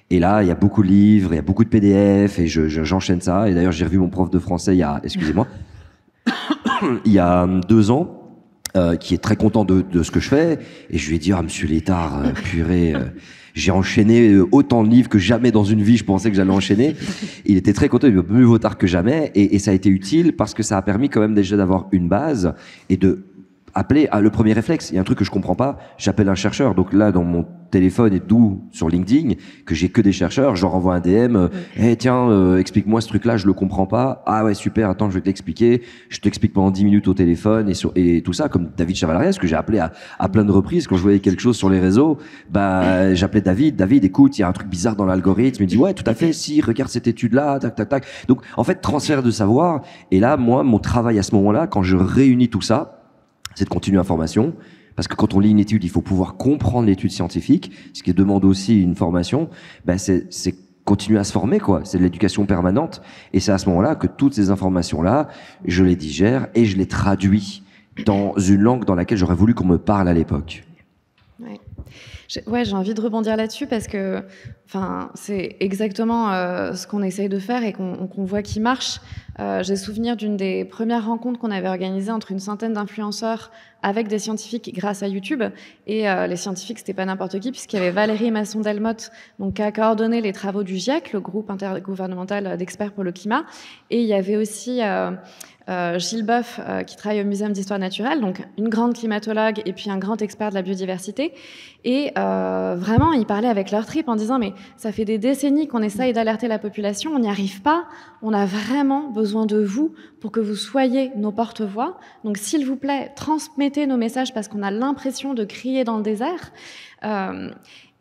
Et là, il y a beaucoup de livres, il y a beaucoup de PDF, et j'enchaîne ça. Et d'ailleurs, j'ai revu mon prof de français il y a 2 ans, qui est très content de ce que je fais, et je lui ai dit, monsieur Létard, purée, j'ai enchaîné autant de livres que jamais dans une vie je pensais que j'allais enchaîner. Il était très content, il dit, mieux vaut tard que jamais, et ça a été utile parce que ça a permis quand même déjà d'avoir une base et de appeler le premier réflexe. Il y a un truc que je comprends pas, j'appelle un chercheur. Donc là, dans mon téléphone et d'où sur LinkedIn, que j'ai que des chercheurs, je leur envoie un DM, tiens, explique-moi ce truc-là, je le comprends pas. Ah ouais, super, attends, je vais t'expliquer. Je t'explique pendant 10 minutes au téléphone et tout ça, comme David Chavalariès, que j'ai appelé à plein de reprises. Quand je voyais quelque chose sur les réseaux, j'appelais David, écoute, il y a un truc bizarre dans l'algorithme. Il me dit, ouais, tout à fait, si, regarde cette étude-là, tac, tac, tac. Donc, en fait, transfert de savoir. Et là, moi, mon travail à ce moment-là, quand je réunis tout ça, c'est de continuer l'information. Parce que quand on lit une étude, il faut pouvoir comprendre l'étude scientifique, ce qui demande aussi une formation. C'est continuer à se former, quoi. C'est de l'éducation permanente. Et c'est à ce moment-là que toutes ces informations-là, je les digère et je les traduis dans une langue dans laquelle j'aurais voulu qu'on me parle à l'époque. Ouais, j'ai envie de rebondir là-dessus parce que c'est exactement ce qu'on essaye de faire et qu'on voit qui marche. J'ai souvenir d'une des premières rencontres qu'on avait organisées entre une centaine d'influenceurs avec des scientifiques grâce à YouTube. Et les scientifiques, c'était pas n'importe qui, puisqu'il y avait Valérie Masson-Delmotte, donc, qui a coordonné les travaux du GIEC, le groupe intergouvernemental d'experts pour le climat. Et il y avait aussi Gilles Boeuf, qui travaille au Muséum d'histoire naturelle, donc une grande climatologue et puis un grand expert de la biodiversité. Et vraiment, ils parlaient avec leur trip en disant « mais ça fait des décennies qu'on essaye d'alerter la population, on n'y arrive pas, on a vraiment besoin de vous pour que vous soyez nos porte-voix. Donc s'il vous plaît, transmettez nos messages parce qu'on a l'impression de crier dans le désert. »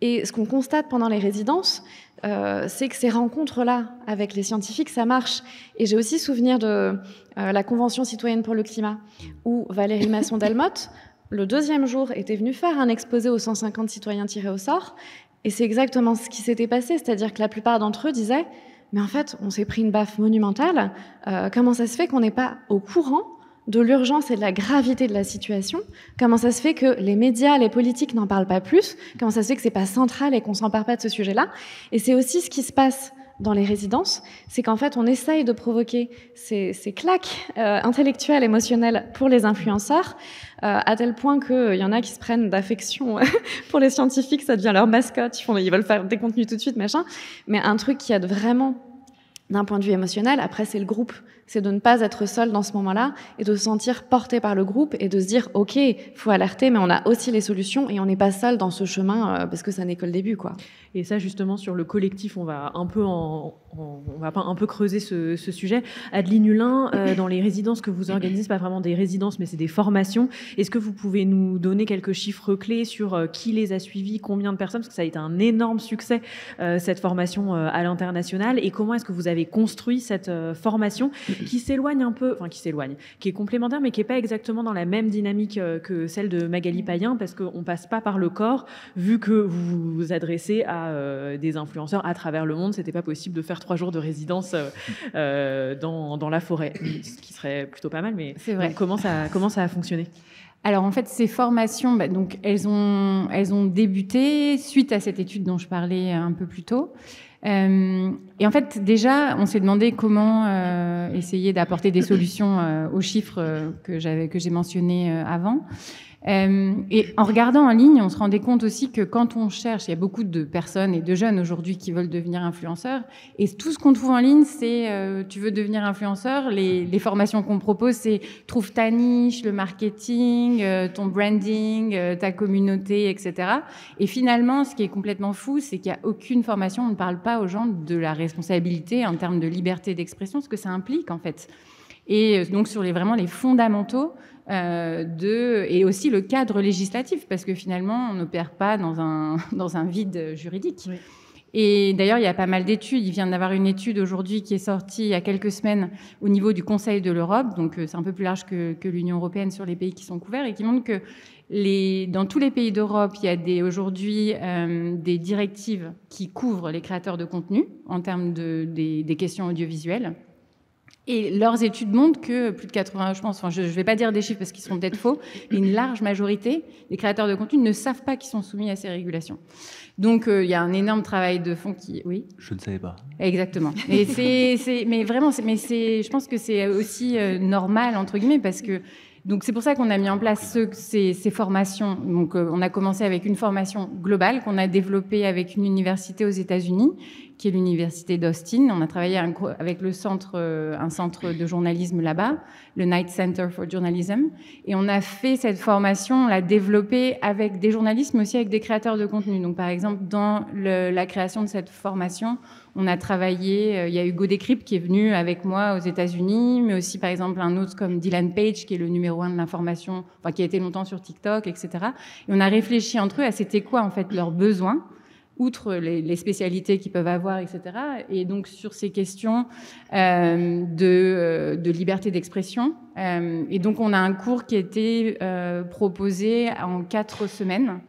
Et ce qu'on constate pendant les résidences, c'est que ces rencontres-là avec les scientifiques, ça marche. Et j'ai aussi souvenir de la Convention citoyenne pour le climat, où Valérie Masson-Delmotte, le 2e jour, était venue faire un exposé aux 150 citoyens tirés au sort. Et c'est exactement ce qui s'était passé, c'est-à-dire que la plupart d'entre eux disaient « mais en fait, on s'est pris une baffe monumentale, comment ça se fait qu'on n'est pas au courant de l'urgence et de la gravité de la situation? Comment ça se fait que les médias, les politiques n'en parlent pas plus? Comment ça se fait que c'est pas central et qu'on s'empare pas de ce sujet-là ?» Et c'est aussi ce qui se passe dans les résidences, c'est qu'en fait, on essaye de provoquer ces claques intellectuelles, émotionnelles pour les influenceurs, à tel point qu'il y en a qui se prennent d'affection pour les scientifiques, ça devient leur mascotte, ils veulent faire des contenus tout de suite, machin. Mais un truc qui aide vraiment d'un point de vue émotionnel, après, c'est le groupe. C'est de ne pas être seul dans ce moment-là et de se sentir porté par le groupe et de se dire, OK, il faut alerter, mais on a aussi les solutions et on n'est pas seul dans ce chemin parce que ça n'est que le début, quoi. Et ça, justement, sur le collectif, on va un peu creuser ce sujet. Adeline Hulin, dans les résidences que vous organisez, c'est pas vraiment des résidences, mais c'est des formations. Est-ce que vous pouvez nous donner quelques chiffres clés sur qui les a suivis, combien de personnes, parce que ça a été un énorme succès, cette formation à l'international, et comment est-ce que vous avez construit cette formation qui s'éloigne un peu, qui est complémentaire, mais qui n'est pas exactement dans la même dynamique que celle de Magali Payen, parce qu'on ne passe pas par le corps, vu que vous vous adressez à des influenceurs à travers le monde. C'était pas possible de faire 3 jours de résidence dans la forêt, ce qui serait plutôt pas mal, mais c'est vrai. Donc, comment ça a fonctionné? Alors en fait, ces formations, donc elles ont débuté suite à cette étude dont je parlais un peu plus tôt. Et en fait, déjà, on s'est demandé comment essayer d'apporter des solutions aux chiffres que j'ai mentionnés avant. Et en regardant en ligne, on se rendait compte aussi que quand on cherche, il y a beaucoup de personnes et de jeunes aujourd'hui qui veulent devenir influenceurs, et tout ce qu'on trouve en ligne, c'est tu veux devenir influenceur, les formations qu'on propose, c'est trouve ta niche, le marketing, ton branding, ta communauté, etc. Et finalement, ce qui est complètement fou, c'est qu'il n'y a aucune formation, on ne parle pas aux gens de la responsabilité en termes de liberté d'expression, ce que ça implique en fait. Et donc sur vraiment les fondamentaux et aussi le cadre législatif, parce que finalement, on n'opère pas dans un vide juridique. Oui. Et d'ailleurs, il y a pas mal d'études. Il vient d'avoir une étude aujourd'hui qui est sortie il y a quelques semaines au niveau du Conseil de l'Europe, donc c'est un peu plus large que l'Union européenne sur les pays qui sont couverts, et qui montre que dans tous les pays d'Europe, il y a aujourd'hui des directives qui couvrent les créateurs de contenu en termes des questions audiovisuelles. Et leurs études montrent que plus de 80, je pense, enfin, je ne vais pas dire des chiffres parce qu'ils sont peut-être faux, mais une large majorité des créateurs de contenu ne savent pas qu'ils sont soumis à ces régulations. Donc, il y a un énorme travail de fond qui... Oui. Je ne savais pas. Exactement. Et mais vraiment, je pense que c'est aussi normal, entre guillemets, parce que... Donc, c'est pour ça qu'on a mis en place ces formations. Donc, on a commencé avec une formation globale qu'on a développée avec une université aux États-Unis, qui est l'université d'Austin. On a travaillé avec un centre de journalisme là-bas, le Knight Center for Journalism. Et on a fait cette formation, on l'a développée avec des journalistes, mais aussi avec des créateurs de contenu. Donc, par exemple, dans la création de cette formation, on a travaillé, il y a Hugo Décrypte qui est venu avec moi aux États-Unis, mais aussi, par exemple, un autre comme Dylan Page, qui est le numéro 1 de l'information, enfin, qui a été longtemps sur TikTok, etc. Et on a réfléchi entre eux à c'était quoi, en fait, leurs besoins, outre les spécialités qu'ils peuvent avoir, etc. Et donc, sur ces questions de liberté d'expression. Et donc, on a un cours qui a été proposé en 4 semaines.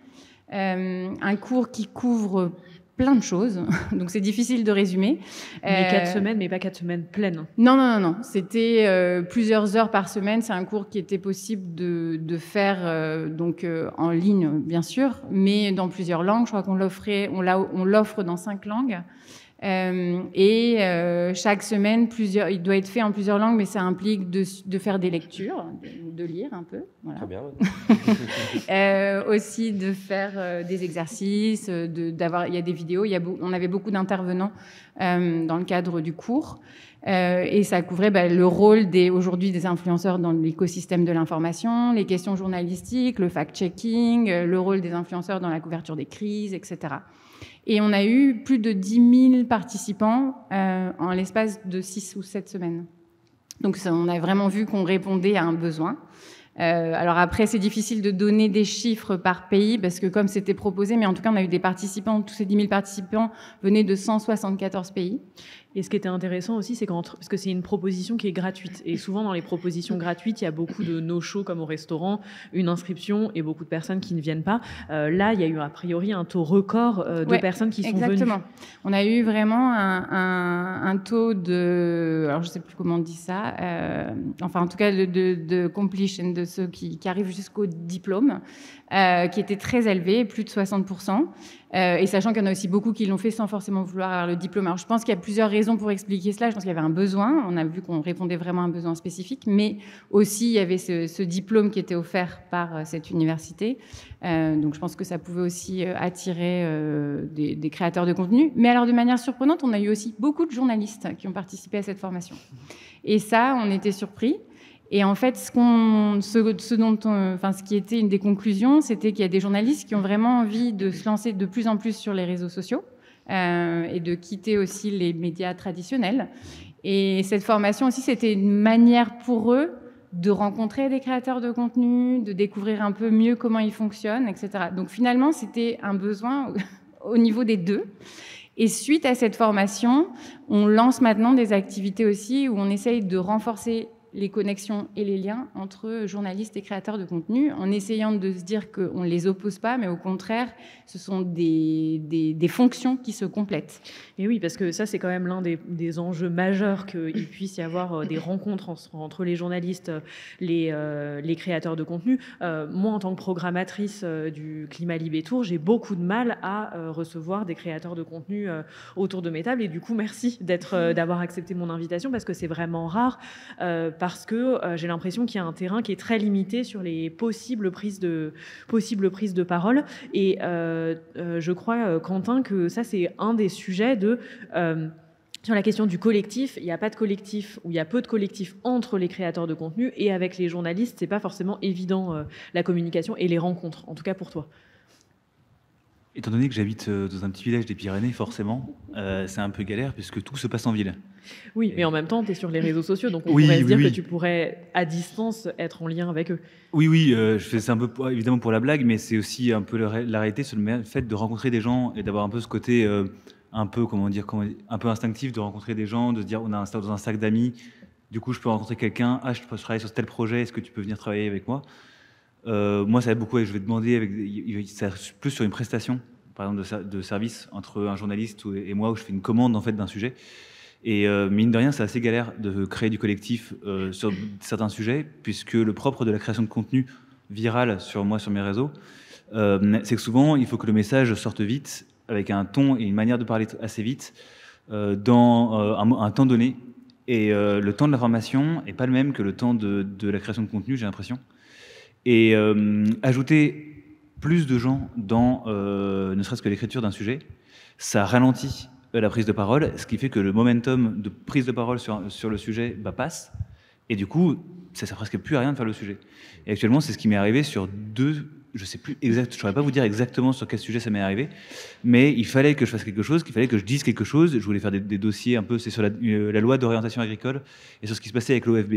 Un cours qui couvre plein de choses, donc c'est difficile de résumer. Mais 4 semaines, mais pas 4 semaines pleines. Non. C'était plusieurs heures par semaine. C'est un cours qui était possible de faire donc en ligne, bien sûr, mais dans plusieurs langues. Je crois qu'on l'offre dans 5 langues. Chaque semaine, il doit être fait en plusieurs langues, mais ça implique de faire des lectures, de lire un peu. Voilà. Très bien. Ouais. Aussi de faire des exercices, il y a des vidéos. On avait beaucoup d'intervenants dans le cadre du cours. Et ça couvrait le rôle aujourd'hui des influenceurs dans l'écosystème de l'information, les questions journalistiques, le fact-checking, le rôle des influenceurs dans la couverture des crises, etc. Et on a eu plus de 10 000 participants en l'espace de 6 ou 7 semaines. Donc on a vraiment vu qu'on répondait à un besoin. Alors après, c'est difficile de donner des chiffres par pays parce que comme c'était proposé, mais en tout cas, on a eu des participants, tous ces 10 000 participants venaient de 174 pays. Et ce qui était intéressant aussi, c'est parce que c'est une proposition qui est gratuite. Et souvent, dans les propositions gratuites, il y a beaucoup de no-show, comme au restaurant, une inscription et beaucoup de personnes qui ne viennent pas. Là, il y a eu a priori un taux record de personnes qui sont venues. Exactement. On a eu vraiment un taux de... Alors, je ne sais plus comment on dit ça. Enfin, en tout cas, de completion, de ceux qui arrivent jusqu'au diplôme, qui était très élevé, plus de 60%. Et sachant qu'il y en a aussi beaucoup qui l'ont fait sans forcément vouloir avoir le diplôme. Alors, je pense qu'il y a plusieurs raisons pour expliquer cela. Je pense qu'il y avait un besoin. On a vu qu'on répondait vraiment à un besoin spécifique. Mais aussi, il y avait ce diplôme qui était offert par cette université. Donc, je pense que ça pouvait aussi attirer des créateurs de contenu. Mais alors, de manière surprenante, on a eu aussi beaucoup de journalistes qui ont participé à cette formation. Et ça, on était surpris. Et en fait, ce qui était une des conclusions, c'était qu'il y a des journalistes qui ont vraiment envie de se lancer de plus en plus sur les réseaux sociaux et de quitter aussi les médias traditionnels. Et cette formation aussi, c'était une manière pour eux de rencontrer des créateurs de contenu, de découvrir un peu mieux comment ils fonctionnent, etc. Donc finalement, c'était un besoin au niveau des deux. Et suite à cette formation, on lance maintenant des activités aussi où on essaye de renforcer les connexions et les liens entre journalistes et créateurs de contenu, en essayant de se dire qu'on ne les oppose pas, mais au contraire, ce sont des fonctions qui se complètent. Et oui, parce que ça, c'est quand même l'un des enjeux majeurs, qu'il puisse y avoir des rencontres entre les journalistes, les créateurs de contenu. Moi, en tant que programmatrice du Climat Libé Tour, j'ai beaucoup de mal à recevoir des créateurs de contenu autour de mes tables. Et du coup, merci d'avoir accepté mon invitation, parce que c'est vraiment rare. parce que j'ai l'impression qu'il y a un terrain qui est très limité sur les possibles prises de parole. Et je crois, Quentin, que ça, c'est un des sujets sur la question du collectif. Il n'y a pas de collectif, ou il y a peu de collectifs entre les créateurs de contenu, et avec les journalistes, c'est pas forcément évident la communication et les rencontres, en tout cas pour toi. Étant donné que j'habite dans un petit village des Pyrénées, forcément, c'est un peu galère puisque tout se passe en ville. Oui, mais en même temps, tu es sur les réseaux sociaux, donc on pourrait se dire que tu pourrais, à distance, être en lien avec eux. Oui, je fais ça un peu, évidemment, pour la blague, mais c'est aussi un peu la réalité sur le fait de rencontrer des gens et d'avoir un peu ce côté un peu, un peu instinctif de rencontrer des gens, de se dire, on a dans un sac d'amis, du coup, je peux rencontrer quelqu'un, je travaille sur tel projet, est-ce que tu peux venir travailler avec moi ? Moi, ça va beaucoup, je vais demander, ça plus sur une prestation, par exemple, de service entre un journaliste et moi, où je fais une commande en fait d'un sujet. Et mine de rien, c'est assez galère de créer du collectif sur certains sujets, puisque le propre de la création de contenu viral sur mes réseaux, c'est que souvent, il faut que le message sorte vite, avec un ton et une manière de parler assez vite, dans un temps donné. Et le temps de l'information n'est pas le même que le temps de la création de contenu, j'ai l'impression. Et ajouter plus de gens dans ne serait-ce que l'écriture d'un sujet, ça ralentit la prise de parole, ce qui fait que le momentum de prise de parole sur le sujet passe, et du coup, ça ne sert presque plus à rien de faire le sujet. Et actuellement, c'est ce qui m'est arrivé sur je ne sais plus je ne saurais pas vous dire exactement sur quel sujet ça m'est arrivé, mais il fallait que je fasse quelque chose, qu'il fallait que je dise quelque chose. Je voulais faire des dossiers un peu, c'est sur la loi d'orientation agricole et sur ce qui se passait avec l'OFB,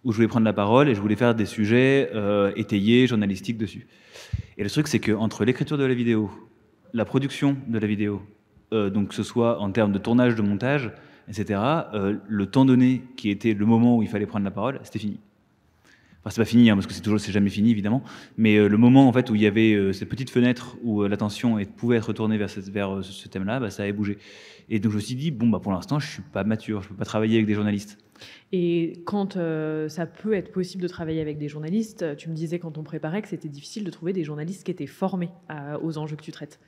où je voulais prendre la parole et je voulais faire des sujets étayés, journalistiques dessus. Et le truc, c'est qu'entre l'écriture de la vidéo, la production de la vidéo, donc que ce soit en termes de tournage, de montage, etc., le temps donné qui était le moment où il fallait prendre la parole, c'était fini. Enfin, c'est pas fini, parce que c'est jamais fini, évidemment, mais le moment en fait, où il y avait cette petite fenêtre où l'attention pouvait être retournée vers ce thème-là, ça avait bougé. Et donc je me suis dit, pour l'instant, je suis pas mature, je peux pas travailler avec des journalistes. Et quand ça peut être possible de travailler avec des journalistes, tu me disais quand on préparait que c'était difficile de trouver des journalistes qui étaient formés aux enjeux que tu traites.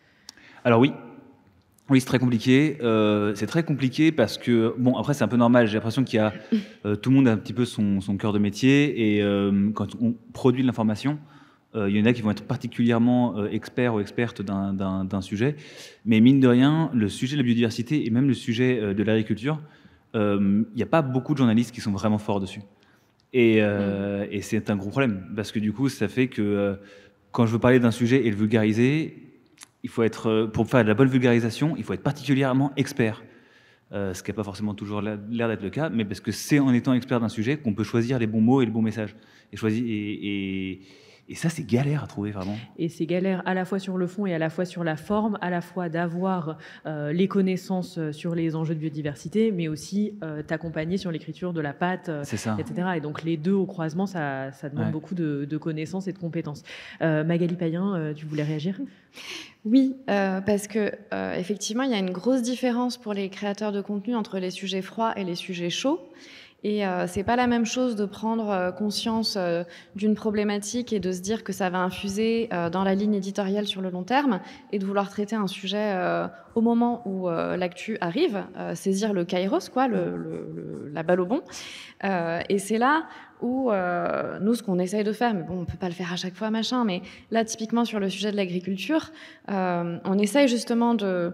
Alors oui, c'est très compliqué. C'est très compliqué parce que, après c'est un peu normal, j'ai l'impression qu'il y a tout le monde a un petit peu son cœur de métier, et quand on produit de l'information, il y en a qui vont être particulièrement experts ou expertes d'un sujet, mais mine de rien, le sujet de la biodiversité et même le sujet de l'agriculture, il n'y a pas beaucoup de journalistes qui sont vraiment forts dessus. Et c'est un gros problème, parce que du coup, ça fait que quand je veux parler d'un sujet et le vulgariser, il faut être, pour faire de la bonne vulgarisation, il faut être particulièrement expert. Ce qui n'a pas forcément toujours l'air d'être le cas, mais parce que c'est en étant expert d'un sujet qu'on peut choisir les bons mots et le bon message. Et ça, c'est galère à trouver, vraiment. Et c'est galère à la fois sur le fond et à la fois sur la forme, à la fois d'avoir les connaissances sur les enjeux de biodiversité, mais aussi t'accompagner sur l'écriture de la pâte, etc. Et donc les deux au croisement, ça demande beaucoup de connaissances et de compétences. Magali Payen, tu voulais réagir ? Oui, parce que effectivement, il y a une grosse différence pour les créateurs de contenu entre les sujets froids et les sujets chauds. Et c'est pas la même chose de prendre conscience d'une problématique et de se dire que ça va infuser dans la ligne éditoriale sur le long terme, et de vouloir traiter un sujet au moment où l'actu arrive, saisir le kairos, quoi, la balle au bond. Et c'est là où nous, ce qu'on essaye de faire, mais bon, on peut pas le faire à chaque fois, machin, mais là, typiquement sur le sujet de l'agriculture, on essaye justement de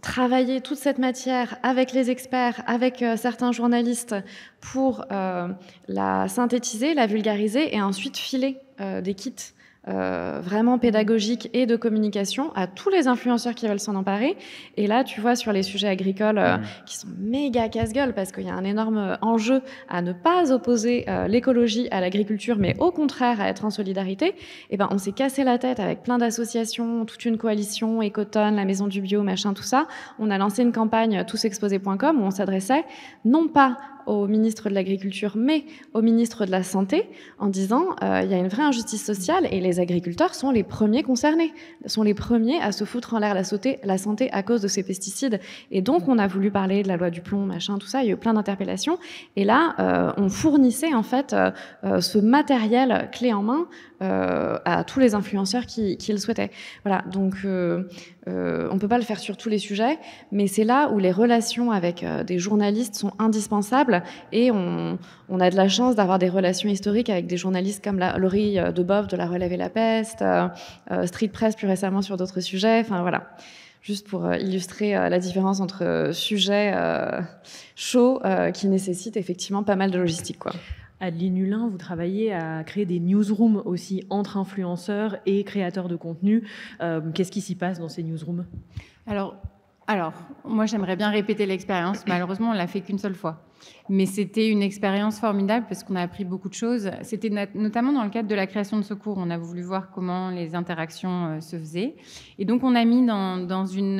travailler toute cette matière avec les experts, avec certains journalistes, pour la synthétiser, la vulgariser, et ensuite filer des kits vraiment pédagogiques et de communication à tous les influenceurs qui veulent s'en emparer. Et là, tu vois, sur les sujets agricoles qui sont méga casse-gueule, parce qu'il y a un énorme enjeu à ne pas opposer l'écologie à l'agriculture, mais au contraire à être en solidarité, et ben, on s'est cassé la tête avec plein d'associations, toute une coalition, Ecotone, la Maison du Bio, machin, tout ça. On a lancé une campagne tousexposés.com où on s'adressait non pas au ministre de l'Agriculture, mais au ministre de la Santé, en disant il y a une vraie injustice sociale, et les agriculteurs sont les premiers concernés, sont les premiers à se foutre en l'air la santé à cause de ces pesticides. Et donc, on a voulu parler de la loi du plomb, machin, tout ça. Il y a eu plein d'interpellations. Et là, on fournissait en fait ce matériel clé en main à tous les influenceurs qui le souhaitaient. Voilà. Donc, on peut pas le faire sur tous les sujets, mais c'est là où les relations avec des journalistes sont indispensables. Et on a de la chance d'avoir des relations historiques avec des journalistes comme Laurie Deboeuf de La Relève et la Peste, Street Press plus récemment sur d'autres sujets. Enfin voilà, juste pour illustrer la différence entre sujets chauds qui nécessitent effectivement pas mal de logistique, quoi. Adeline Hulin, vous travaillez à créer des newsrooms aussi entre influenceurs et créateurs de contenu. Qu'est-ce qui s'y passe dans ces newsrooms ? Alors, moi, j'aimerais bien répéter l'expérience. Malheureusement, on l'a fait qu'une seule fois. Mais c'était une expérience formidable parce qu'on a appris beaucoup de choses. C'était notamment dans le cadre de la création de secours. On a voulu voir comment les interactions se faisaient. Et donc, on a mis dans une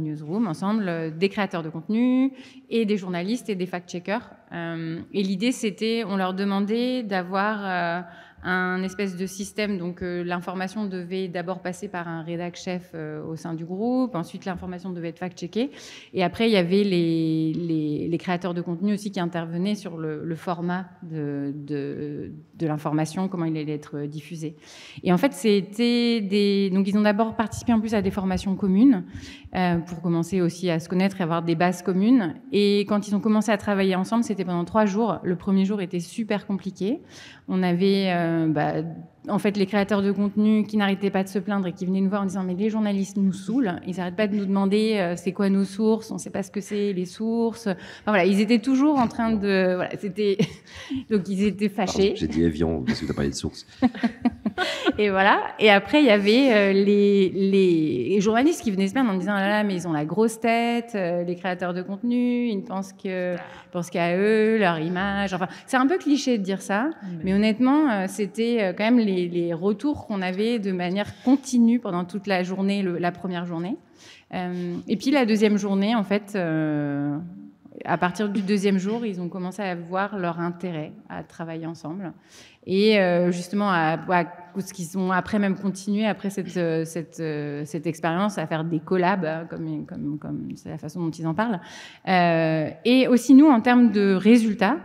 newsroom ensemble des créateurs de contenu et des journalistes et des fact-checkers. Et l'idée, c'était, on leur demandait d'avoir un espèce de système. Donc, l'information devait d'abord passer par un rédac-chef au sein du groupe. Ensuite, l'information devait être fact-checkée. Et après, il y avait les créateurs de contenu aussi qui intervenaient sur le format de l'information, comment il allait être diffusé. Et en fait, donc, ils ont d'abord participé en plus à des formations communes pour commencer aussi à se connaître et avoir des bases communes. Et quand ils ont commencé à travailler ensemble, c'était pendant 3 jours. Le premier jour était super compliqué. On avait en fait les créateurs de contenu qui n'arrêtaient pas de se plaindre et qui venaient nous voir en disant mais les journalistes nous saoulent, ils n'arrêtent pas de nous demander c'est quoi nos sources, on ne sait pas ce que c'est les sources. Enfin, voilà, ils étaient toujours en train de c'était donc ils étaient fâchés. Pardon, j'ai dit Evian parce que tu as parlé de sources. Et voilà. Et après, il y avait les journalistes qui venaient se plaindre en disant ah là, mais ils ont la grosse tête, les créateurs de contenu, ils pensent qu'à eux, leur image. Enfin, c'est un peu cliché de dire ça, mais honnêtement, c'était quand même les retours qu'on avait de manière continue pendant toute la journée, la première journée. Et puis la deuxième journée, en fait. À partir du deuxième jour, ils ont commencé à voir leur intérêt à travailler ensemble. Et justement, ce qu'ils ont après même continué, après cette expérience, à faire des collabs, comme c'est la façon dont ils en parlent. Et aussi, nous, en termes de résultats,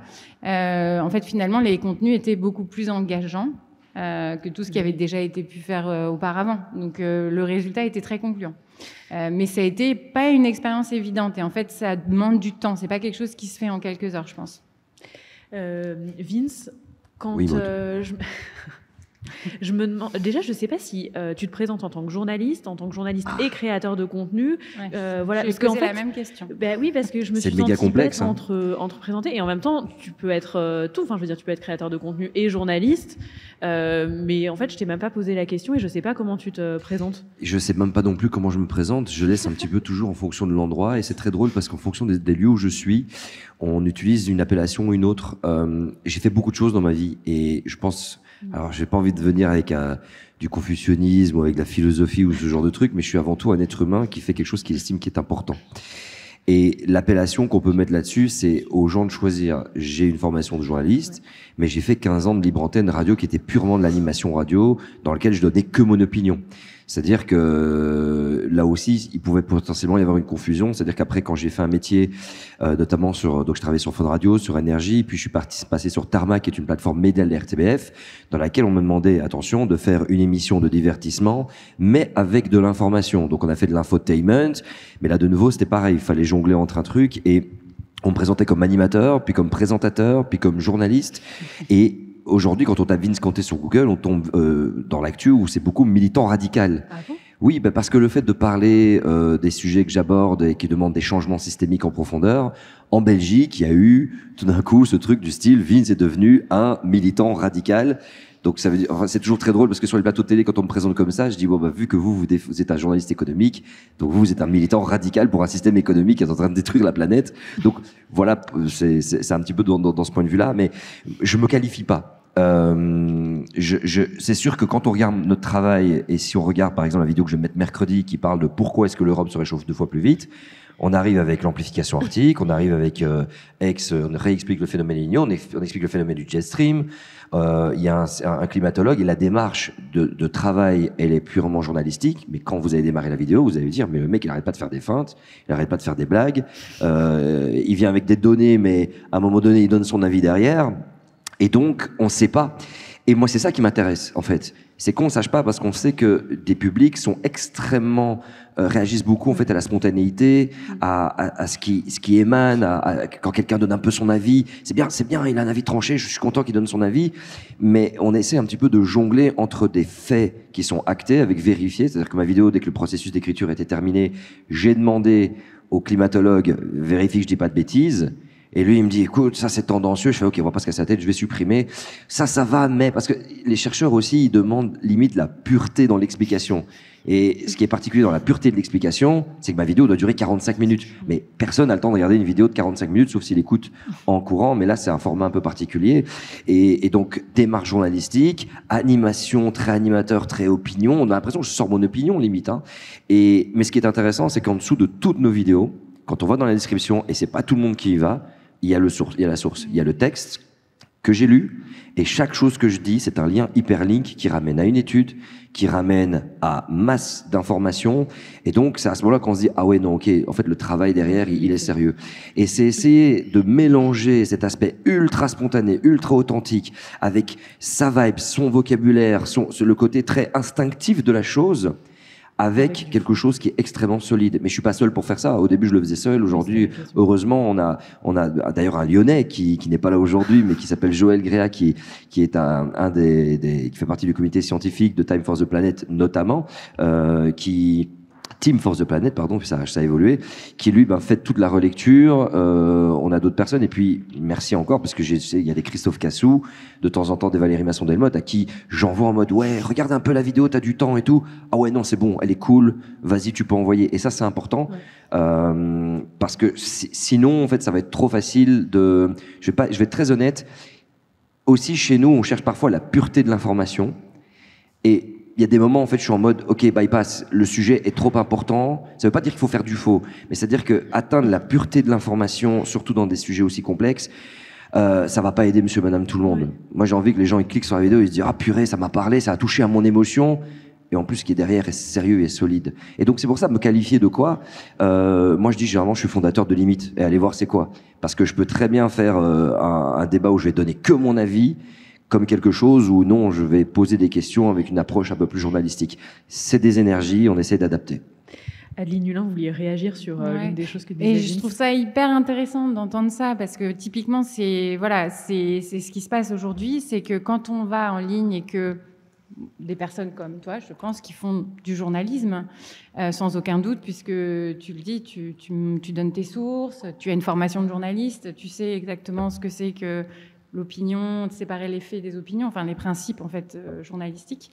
en fait, finalement, les contenus étaient beaucoup plus engageants que tout ce qui avait déjà été pu faire auparavant. Donc, le résultat était très concluant. Mais ça a été pas une expérience évidente. Et en fait, ça demande du temps. C'est pas quelque chose qui se fait en quelques heures, je pense. Vince, quand oui, je me demande, déjà, je sais pas si tu te présentes en tant que journaliste et créateur de contenu. Ouais. Voilà, parce qu'en fait, la même question. Oui, parce que je me suis méga complexe entre présenter et en même temps, tu peux être tout. Enfin, je veux dire, tu peux être créateur de contenu et journaliste. Mais en fait, je t'ai même pas posé la question et je sais pas comment tu te présentes. Je sais même pas non plus comment je me présente. Je laisse un petit peu toujours en fonction de l'endroit et c'est très drôle parce qu'en fonction des lieux où je suis, on utilise une appellation ou une autre. J'ai fait beaucoup de choses dans ma vie et je pense. Alors, j'ai pas envie de venir avec du confucianisme ou avec de la philosophie ou ce genre de truc, mais je suis avant tout un être humain qui fait quelque chose qu'il estime qui est important. Et l'appellation qu'on peut mettre là-dessus, c'est aux gens de choisir. J'ai une formation de journaliste, mais j'ai fait 15 ans de libre antenne radio qui était purement de l'animation radio, dans lequel je donnais que mon opinion. C'est-à-dire que là aussi, il pouvait potentiellement y avoir une confusion. C'est-à-dire qu'après, quand j'ai fait un métier, notamment donc je travaillais sur Fun Radio, sur Énergie, puis je suis passé sur Tarmac, qui est une plateforme média de la RTBF, dans laquelle on me demandait, attention, de faire une émission de divertissement, mais avec de l'information. Donc on a fait de l'infotainment, mais là de nouveau, c'était pareil. Il fallait jongler entre un truc et on me présentait comme animateur, puis comme présentateur, puis comme journaliste. Et aujourd'hui, quand on tape Vince Conté sur Google, on tombe dans l'actu où c'est beaucoup militant radical. Ah bon ? Oui, parce que le fait de parler des sujets que j'aborde et qui demandent des changements systémiques en profondeur, en Belgique, il y a eu tout d'un coup ce truc du style Vince est devenu un militant radical. Donc ça veut dire, enfin, c'est toujours très drôle parce que sur les plateaux de télé, quand on me présente comme ça, je dis vu que vous êtes un journaliste économique, donc vous êtes un militant radical pour un système économique qui est en train de détruire la planète. Donc voilà, c'est un petit peu dans ce point de vue-là, mais je me qualifie pas. C'est sûr que quand on regarde notre travail et si on regarde par exemple la vidéo que je vais mettre mercredi qui parle de pourquoi est-ce que l'Europe se réchauffe 2 fois plus vite, On arrive avec l'amplification arctique, on arrive avec on réexplique le phénomène El Niño, on explique le phénomène du jet stream. Il y a un climatologue et la démarche de travail, elle est purement journalistique. Mais quand vous allez démarrer la vidéo, vous allez dire, mais le mec, il n'arrête pas de faire des feintes, il n'arrête pas de faire des blagues. Il vient avec des données, mais à un moment donné, il donne son avis derrière. Et donc, on ne sait pas. Et moi, c'est ça qui m'intéresse, en fait. C'est qu'on ne sache pas parce qu'on sait que des publics sont extrêmement réagissent beaucoup en fait à la spontanéité, à ce qui émane, quand quelqu'un donne un peu son avis. C'est bien, il a un avis tranché, je suis content qu'il donne son avis, mais on essaie un petit peu de jongler entre des faits qui sont actés avec vérifiés. C'est-à-dire que ma vidéo, dès que le processus d'écriture était terminé, j'ai demandé au climatologue vérifie que je dis pas de bêtises. Et lui, il me dit, écoute, ça c'est tendancieux. Je fais, ok, on va pas se casser la tête, je vais supprimer. Ça va, mais parce que les chercheurs aussi, ils demandent limite la pureté dans l'explication. Et ce qui est particulier dans la pureté de l'explication, c'est que ma vidéo doit durer 45 minutes. Mais personne n'a le temps de regarder une vidéo de 45 minutes, sauf s'il écoute en courant. Mais là, c'est un format un peu particulier. Et donc, démarche journalistique, animation, très animateur, très opinion. On a l'impression que je sors mon opinion, limite. Hein. Mais ce qui est intéressant, c'est qu'en dessous de toutes nos vidéos, quand on va dans la description, et c'est pas tout le monde qui y va, il y a la source, il y a le texte que j'ai lu, et chaque chose que je dis, c'est un lien hyperlink qui ramène à une étude, qui ramène à masse d'informations, et donc c'est à ce moment-là qu'on se dit, ah ouais, non, ok, en fait le travail derrière, il est sérieux. Et c'est essayer de mélanger cet aspect ultra spontané, ultra authentique, avec sa vibe, son vocabulaire, le côté très instinctif de la chose, avec quelque chose qui est extrêmement solide. Mais je suis pas seul pour faire ça. Au début, je le faisais seul. Aujourd'hui, heureusement, on a d'ailleurs un Lyonnais qui n'est pas là aujourd'hui, mais qui s'appelle Joël Gréa, qui est qui fait partie du comité scientifique de Time for the Planet, notamment, Team for the Planet, pardon, puis ça a évolué, qui lui fait toute la relecture. On a d'autres personnes, et puis merci encore, parce que il y a des Christophe Cassou, de temps en temps des Valérie Masson-Delmotte, à qui j'envoie en mode ouais, regarde un peu la vidéo, t'as du temps et tout. Ah ouais, non, c'est bon, elle est cool, vas-y, tu peux envoyer. Et ça, c'est important, parce que sinon, en fait, ça va être trop facile de. Je vais être très honnête. Aussi, chez nous, on cherche parfois la pureté de l'information, et il y a des moments, en fait, je suis en mode, ok, bypass, le sujet est trop important. Ça veut pas dire qu'il faut faire du faux, mais c'est-à-dire que atteindre la pureté de l'information, surtout dans des sujets aussi complexes, ça va pas aider monsieur, madame, tout le monde. Oui. Moi, j'ai envie que les gens ils cliquent sur la vidéo, ils se disent, ah purée, ça m'a parlé, ça a touché à mon émotion. Et en plus, ce qui est derrière est sérieux et solide. Et donc, c'est pour ça, me qualifier de quoi moi, je dis généralement, je suis fondateur de Limite. Et allez voir c'est quoi. Parce que je peux très bien faire un débat où je vais donner que mon avis, comme quelque chose où non, je vais poser des questions avec une approche un peu plus journalistique. C'est des énergies, on essaie d'adapter. Adeline Hulin, vous vouliez réagir sur l'une des choses que disait Et je trouve ça hyper intéressant d'entendre ça, parce que typiquement, c'est ce qui se passe aujourd'hui, c'est que quand on va en ligne et que des personnes comme toi, je pense, qui font du journalisme, sans aucun doute, puisque tu le dis, tu donnes tes sources, tu as une formation de journaliste, tu sais exactement ce que c'est que l'opinion, de séparer les faits des opinions, enfin les principes en fait journalistiques.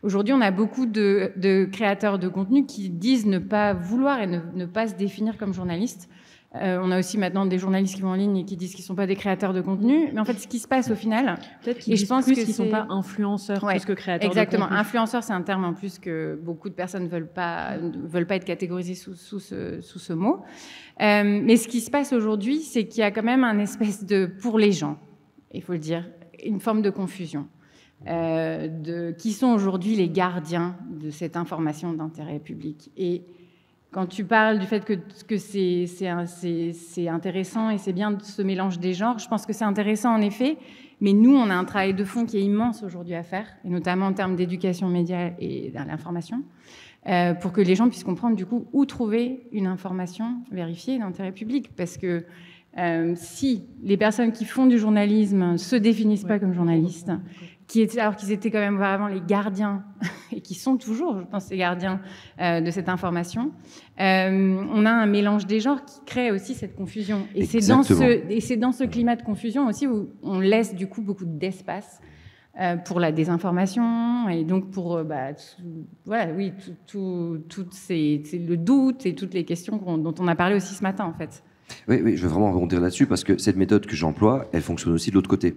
Aujourd'hui, on a beaucoup de créateurs de contenu qui disent ne pas vouloir et ne pas se définir comme journalistes. On a aussi maintenant des journalistes qui vont en ligne et qui disent qu'ils ne sont pas des créateurs de contenu. Mais en fait, ce qui se passe au final... Peut-être qu'ils disent plus qu'ils ne sont pas influenceurs plus que créateurs de contenu. Exactement. Influenceur, c'est un terme en plus que beaucoup de personnes ne veulent pas être catégorisées sous ce mot. Mais ce qui se passe aujourd'hui, c'est qu'il y a quand même un espèce de... Pour les gens, il faut le dire, une forme de confusion. Qui sont aujourd'hui les gardiens de cette information d'intérêt public. Et quand tu parles du fait que c'est intéressant et c'est bien ce mélange des genres, je pense que c'est intéressant en effet, mais nous, on a un travail de fond qui est immense aujourd'hui à faire, et notamment en termes d'éducation média et de l'information, pour que les gens puissent comprendre du coup où trouver une information vérifiée d'intérêt public. Parce que si les personnes qui font du journalisme ne se définissent pas comme journalistes, alors qu'ils étaient quand même vraiment les gardiens, et qui sont toujours, je pense, les gardiens de cette information, on a un mélange des genres qui crée aussi cette confusion. Et c'est dans ce climat de confusion aussi où on laisse du coup beaucoup d'espace pour la désinformation, et donc pour le doute et toutes les questions dont on a parlé aussi ce matin, en fait. Oui, je veux vraiment rebondir là-dessus parce que cette méthode que j'emploie, elle fonctionne aussi de l'autre côté.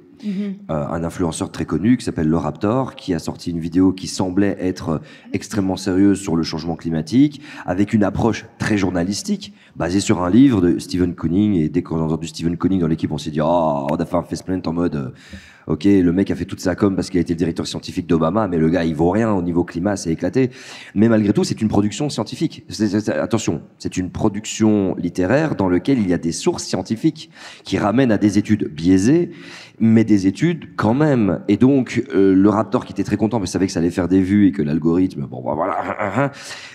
Un influenceur très connu qui s'appelle Le Raptor, qui a sorti une vidéo qui semblait être extrêmement sérieuse sur le changement climatique, avec une approche très journalistique, basée sur un livre de Stephen Kooning. Et dès qu'on a entendu Stephen Kooning dans l'équipe, on s'est dit, oh, on a fait un faceplant en mode, ok, le mec a fait toute sa com parce qu'il a été le directeur scientifique d'Obama, mais le gars, il vaut rien au niveau climat, c'est éclaté. Mais malgré tout, c'est une production scientifique. Attention, c'est une production littéraire dans laquelle il y a des sources scientifiques qui ramènent à des études biaisées, mais des études quand même. Et donc, le Raptor, qui était très content, mais savait que ça allait faire des vues et que l'algorithme, bon, voilà,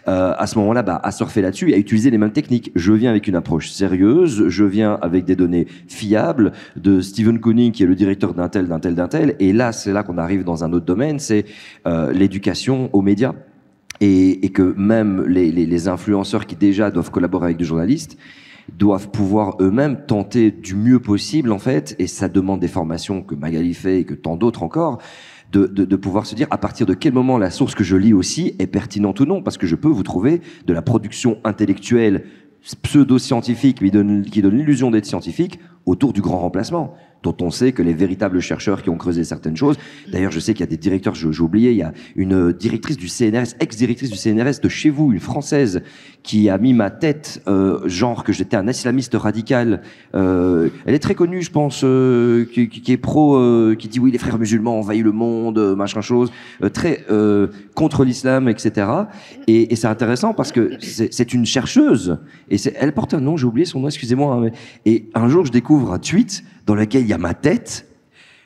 à ce moment-là, a surfé là-dessus et a utilisé les mêmes techniques. Je viens avec une approche sérieuse, je viens avec des données fiables de Stephen Kooning, qui est le directeur d'un tel, et là, c'est là qu'on arrive dans un autre domaine, c'est l'éducation aux médias. Et que même les influenceurs qui déjà doivent collaborer avec des journalistes doivent pouvoir eux-mêmes tenter du mieux possible, en fait, et ça demande des formations que Magali fait et que tant d'autres encore, de pouvoir se dire à partir de quel moment la source que je lis aussi est pertinente ou non, parce que je peux vous trouver de la production intellectuelle pseudo-scientifique qui donne l'illusion d'être scientifique autour du grand remplacement, dont on sait que les véritables chercheurs qui ont creusé certaines choses, d'ailleurs je sais qu'il y a des directeurs, j'ai oublié, il y a une directrice du CNRS, ex-directrice du CNRS de chez vous, une Française, qui a mis ma tête, genre que j'étais un islamiste radical, elle est très connue je pense, qui est pro, qui dit oui les frères musulmans envahissent le monde, machin chose, très contre l'islam, etc. Et c'est intéressant parce que c'est une chercheuse, et elle porte un nom, j'ai oublié son nom, excusez-moi, hein, et un jour je découvre un tweet dans lequel il y a ma tête,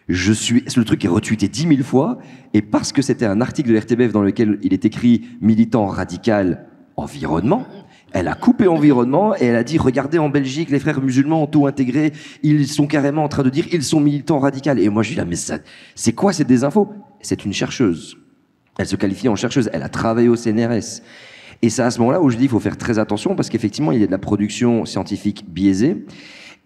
le truc est retweeté 10 000 fois, et parce que c'était un article de l'RTBF dans lequel il est écrit « militant radical environnement », elle a coupé environnement et elle a dit « Regardez, en Belgique, les frères musulmans ont tout intégré, ils sont carrément en train de dire ils sont militants radicaux ». Et moi, je dis là, mais ça, c'est quoi cette désinfo ? C'est une chercheuse. Elle se qualifie en chercheuse, elle a travaillé au CNRS. Et c'est à ce moment-là où je dis qu'il faut faire très attention, parce qu'effectivement, il y a de la production scientifique biaisée.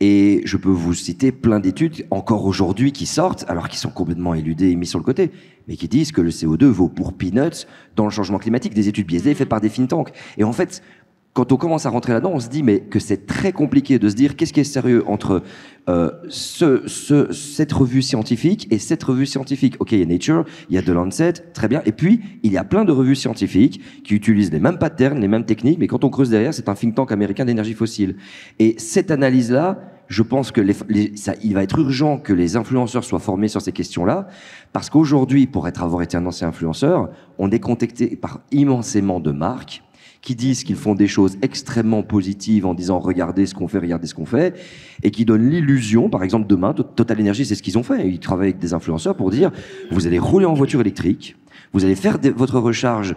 Et je peux vous citer plein d'études, encore aujourd'hui, qui sortent, alors qu'ils sont complètement éludés et mis sur le côté, mais qui disent que le CO2 vaut pour peanuts dans le changement climatique, des études biaisées faites par des think tanks. Et en fait, quand on commence à rentrer là-dedans, on se dit mais que c'est très compliqué de se dire qu'est-ce qui est sérieux entre cette revue scientifique et cette revue scientifique. Ok, il y a Nature, il y a The Lancet, très bien. Et puis, il y a plein de revues scientifiques qui utilisent les mêmes patterns, les mêmes techniques, mais quand on creuse derrière, c'est un think tank américain d'énergie fossile. Et cette analyse-là, je pense que il va être urgent que les influenceurs soient formés sur ces questions-là, parce qu'aujourd'hui, pour avoir été un ancien influenceur, on est contacté par immensément de marques qui disent qu'ils font des choses extrêmement positives en disant regardez ce qu'on fait, et qui donnent l'illusion, par exemple demain, Total Energy, c'est ce qu'ils ont fait, ils travaillent avec des influenceurs pour dire vous allez rouler en voiture électrique, vous allez faire votre recharge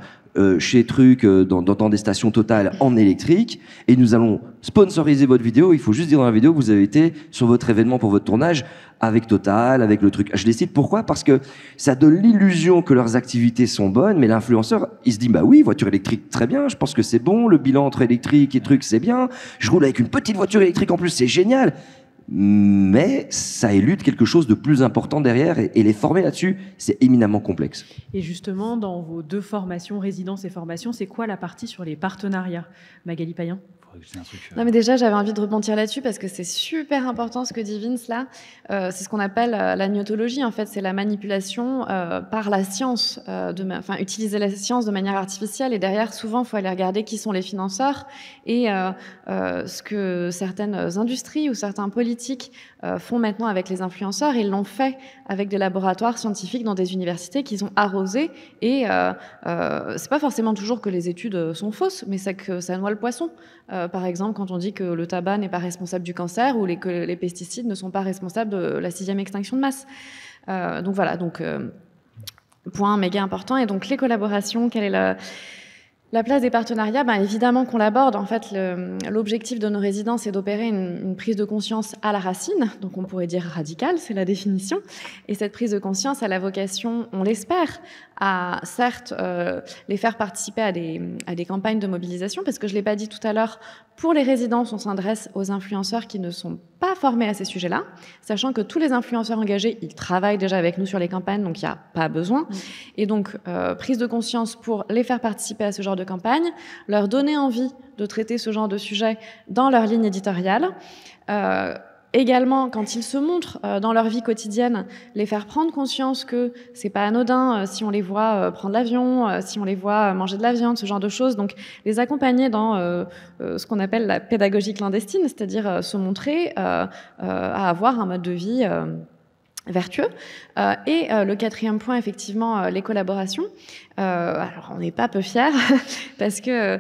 chez Truc, dans des stations Total en électrique, et nous allons sponsoriser votre vidéo. Il faut juste dire dans la vidéo que vous avez été sur votre événement pour votre tournage avec Total, avec le truc. Je les cite pourquoi ? Parce que ça donne l'illusion que leurs activités sont bonnes, mais l'influenceur, il se dit bah oui, voiture électrique, très bien, je pense que c'est bon, le bilan entre électrique et truc, c'est bien, je roule avec une petite voiture électrique en plus, c'est génial. Mais ça élude quelque chose de plus important derrière, et les former là-dessus, c'est éminemment complexe. Et justement, dans vos deux formations, résidence et formation, c'est quoi la partie sur les partenariats, Magali Payen ? Non, mais déjà, j'avais envie de rebondir là-dessus parce que c'est super important ce que dit Vince là. C'est ce qu'on appelle la gnotologie. En fait, c'est la manipulation par la science, utiliser la science de manière artificielle. Et derrière, souvent, il faut aller regarder qui sont les financeurs et ce que certaines industries ou certains politiques font maintenant avec les influenceurs. Ils l'ont fait avec des laboratoires scientifiques dans des universités qu'ils ont arrosés. Et c'est pas forcément toujours que les études sont fausses, mais c'est que ça noie le poisson. Par exemple, quand on dit que le tabac n'est pas responsable du cancer ou que les pesticides ne sont pas responsables de la 6e extinction de masse. Donc voilà, point méga important. Et donc les collaborations, quelle est la place des partenariats, évidemment qu'on l'aborde. En fait, l'objectif de nos résidences est d'opérer une prise de conscience à la racine, donc on pourrait dire radicale, c'est la définition. Et cette prise de conscience a la vocation, on l'espère, à certes les faire participer à des campagnes de mobilisation, parce que je ne l'ai pas dit tout à l'heure, pour les résidences, on s'adresse aux influenceurs qui ne sont pas formés à ces sujets-là, sachant que tous les influenceurs engagés, ils travaillent déjà avec nous sur les campagnes, donc il n'y a pas besoin. Et donc, prise de conscience pour les faire participer à ce genre de campagne, leur donner envie de traiter ce genre de sujet dans leur ligne éditoriale. Également, quand ils se montrent dans leur vie quotidienne, les faire prendre conscience que c'est pas anodin si on les voit prendre l'avion, si on les voit manger de la viande, ce genre de choses. Donc, les accompagner dans ce qu'on appelle la pédagogie clandestine, c'est-à-dire se montrer à avoir un mode de vie vertueux. Et le quatrième point, effectivement, les collaborations. Alors, on n'est pas peu fiers parce que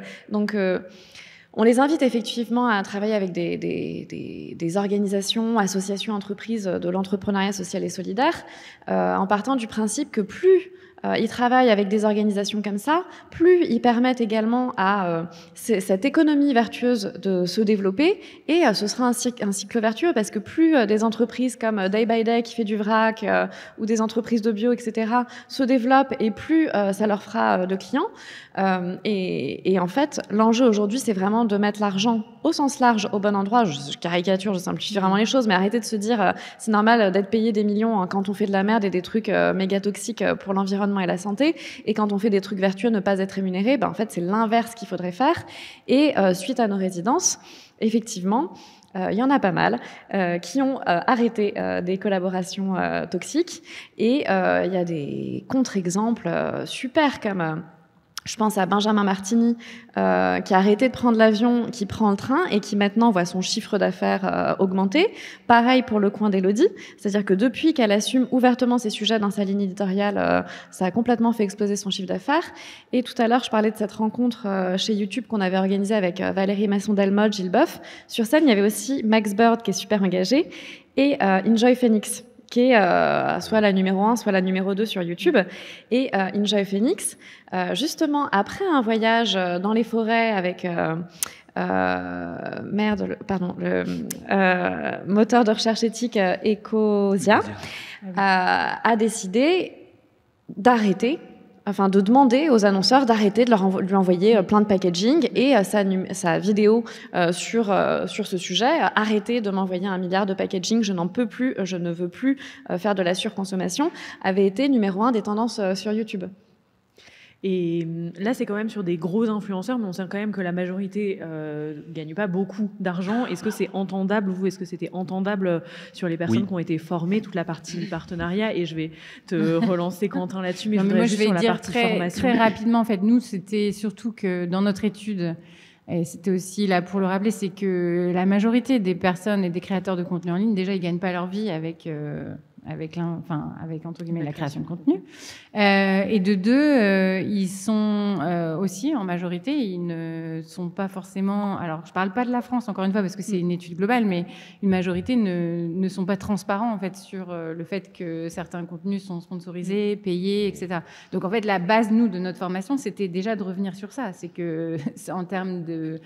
on les invite effectivement à travailler avec des organisations, associations, entreprises de l'entrepreneuriat social et solidaire, en partant du principe que plus ils travaillent avec des organisations comme ça, plus ils permettent également à cette économie vertueuse de se développer, et ce sera un cycle vertueux, parce que plus des entreprises comme Day by Day qui fait du vrac, ou des entreprises de bio, etc., se développent, et plus ça leur fera de clients. Et en fait, l'enjeu aujourd'hui, c'est vraiment de mettre l'argent au sens large au bon endroit. Je caricature, je simplifie vraiment les choses, mais arrêtez de se dire c'est normal d'être payé des millions quand on fait de la merde et des trucs méga toxiques pour l'environnement et la santé, et quand on fait des trucs vertueux, ne pas être rémunéré. En fait, c'est l'inverse qu'il faudrait faire. Et suite à nos résidences, effectivement, il y en a pas mal qui ont arrêté des collaborations toxiques, et il y a des contre-exemples super, comme je pense à Benjamin Martini, qui a arrêté de prendre l'avion, qui prend le train et qui maintenant voit son chiffre d'affaires augmenter. Pareil pour Le Coin d'Élodie, c'est-à-dire que depuis qu'elle assume ouvertement ces sujets dans sa ligne éditoriale, ça a complètement fait exploser son chiffre d'affaires. Et tout à l'heure, je parlais de cette rencontre chez YouTube qu'on avait organisée avec Valérie Masson-Delmotte, Gilles Boeuf. Sur scène, il y avait aussi Max Bird, qui est super engagé, et Enjoy Phoenix, qui est soit la numéro 1, soit la numéro 2 sur YouTube. Et Enjoy Phoenix, justement, après un voyage dans les forêts avec le moteur de recherche éthique Ecosia, a décidé d'arrêter, enfin de demander aux annonceurs d'arrêter de lui envoyer plein de packaging, et sa vidéo sur ce sujet, arrêtez de m'envoyer 1 milliard de packaging, je n'en peux plus, je ne veux plus faire de la surconsommation, avait été numéro 1 des tendances sur YouTube. Et là, c'est quand même sur des gros influenceurs, mais on sait quand même que la majorité gagne pas beaucoup d'argent. Est-ce que c'est entendable, vous? Est-ce que c'était entendable sur les personnes qui ont été formées, toute la partie partenariat? Et je vais te relancer, Quentin, là-dessus, mais moi, je vais sur la dire partie formation. Très rapidement, en fait, nous, c'était surtout que dans notre étude, et c'était aussi là pour le rappeler, c'est que la majorité des personnes et des créateurs de contenu en ligne, déjà, ils gagnent pas leur vie avec entre guillemets la création de contenu, et de deux, ils sont aussi en majorité, ils ne sont pas forcément, alors je parle pas de la France encore une fois parce que c'est une étude globale, mais une majorité ne sont pas transparents en fait sur le fait que certains contenus sont sponsorisés, payés, etc. Donc en fait la base nous de notre formation c'était déjà de revenir sur ça, c'est que en termes de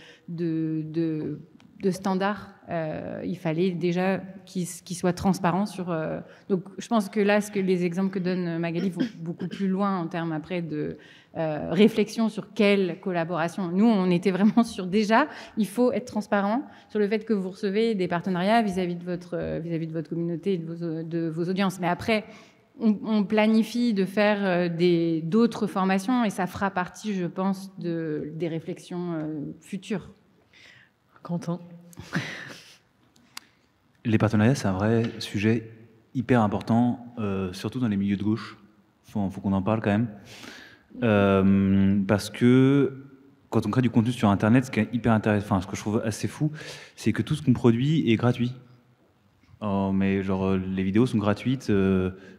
standards, il fallait déjà qu'ils soient transparents sur... Donc, je pense que là, les exemples que donne Magali vont beaucoup plus loin en termes après de réflexion sur quelle collaboration. Nous, on était vraiment sur déjà, il faut être transparent sur le fait que vous recevez des partenariats vis-à-vis de votre communauté et de vos audiences. Mais après, on planifie de faire d'autres formations et ça fera partie, je pense, des réflexions futures. Quentin. Les partenariats, c'est un vrai sujet hyper important, surtout dans les milieux de gauche. Faut qu'on en parle quand même. Parce que quand on crée du contenu sur Internet, ce qui est hyper intéressant, enfin, ce que je trouve assez fou, c'est que tout ce qu'on produit est gratuit. Mais genre, les vidéos sont gratuites.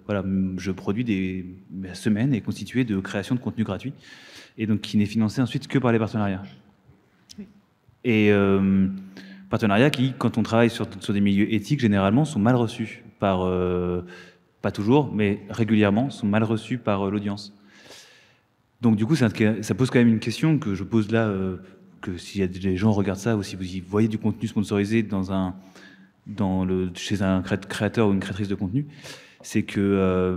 Voilà, je produis ma semaine est constituée de création de contenu gratuit, et donc qui n'est financé ensuite que par les partenariats. Oui. Et partenariats qui, quand on travaille sur des milieux éthiques, généralement sont mal reçus par, pas toujours, mais régulièrement, sont mal reçus par l'audience. Donc du coup, ça pose quand même une question que je pose là, que si des gens regardent ça, ou si vous y voyez du contenu sponsorisé chez un créateur ou une créatrice de contenu, c'est que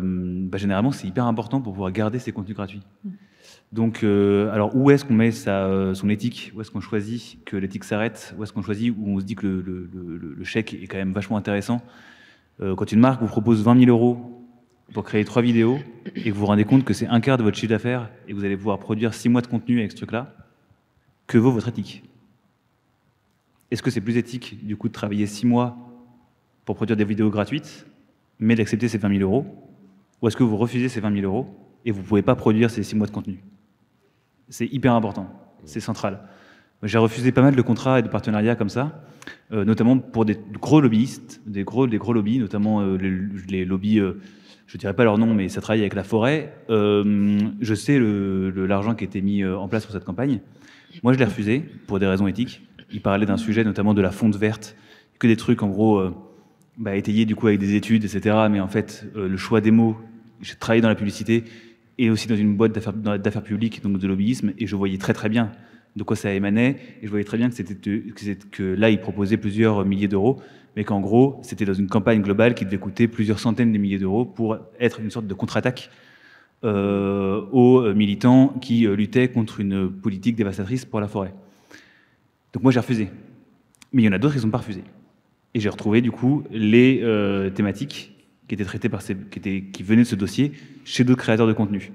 généralement, c'est hyper important pour pouvoir garder ces contenus gratuits. Donc, alors où est-ce qu'on met son éthique? Où est-ce qu'on choisit que l'éthique s'arrête? Où est-ce qu'on choisit, où on se dit que le chèque est quand même vachement intéressant? Quand une marque vous propose 20 000 € pour créer 3 vidéos et que vous vous rendez compte que c'est un quart de votre chiffre d'affaires et que vous allez pouvoir produire 6 mois de contenu avec ce truc-là, que vaut votre éthique? Est-ce que c'est plus éthique, du coup, de travailler 6 mois pour produire des vidéos gratuites, mais d'accepter ces 20 000 €? Ou est-ce que vous refusez ces 20 000 € et vous ne pouvez pas produire ces 6 mois de contenu? C'est hyper important, c'est central. J'ai refusé pas mal de contrats et de partenariats comme ça, notamment pour des gros lobbyistes, des gros lobbies, notamment les lobbies, je ne dirais pas leur nom, mais ça travaille avec la forêt. Je sais l'argent qui a été mis en place pour cette campagne. Moi, je l'ai refusé pour des raisons éthiques. Il parlait d'un sujet, notamment de la fonte verte, que des trucs, en gros, étayés du coup avec des études, etc. Mais en fait, le choix des mots, j'ai travaillé dans la publicité et aussi dans une boîte d'affaires publiques, donc de lobbyisme, et je voyais très très bien de quoi ça émanait, et je voyais très bien que là, il proposait plusieurs milliers d'euros, mais qu'en gros, c'était dans une campagne globale qui devait coûter plusieurs centaines de milliers d'euros pour être une sorte de contre-attaque aux militants qui luttaient contre une politique dévastatrice pour la forêt. Donc moi, j'ai refusé. Mais il y en a d'autres qui n'ont pas refusé. Et j'ai retrouvé, du coup, les thématiques qui étaient traitées qui venaient de ce dossier chez d'autres créateurs de contenu.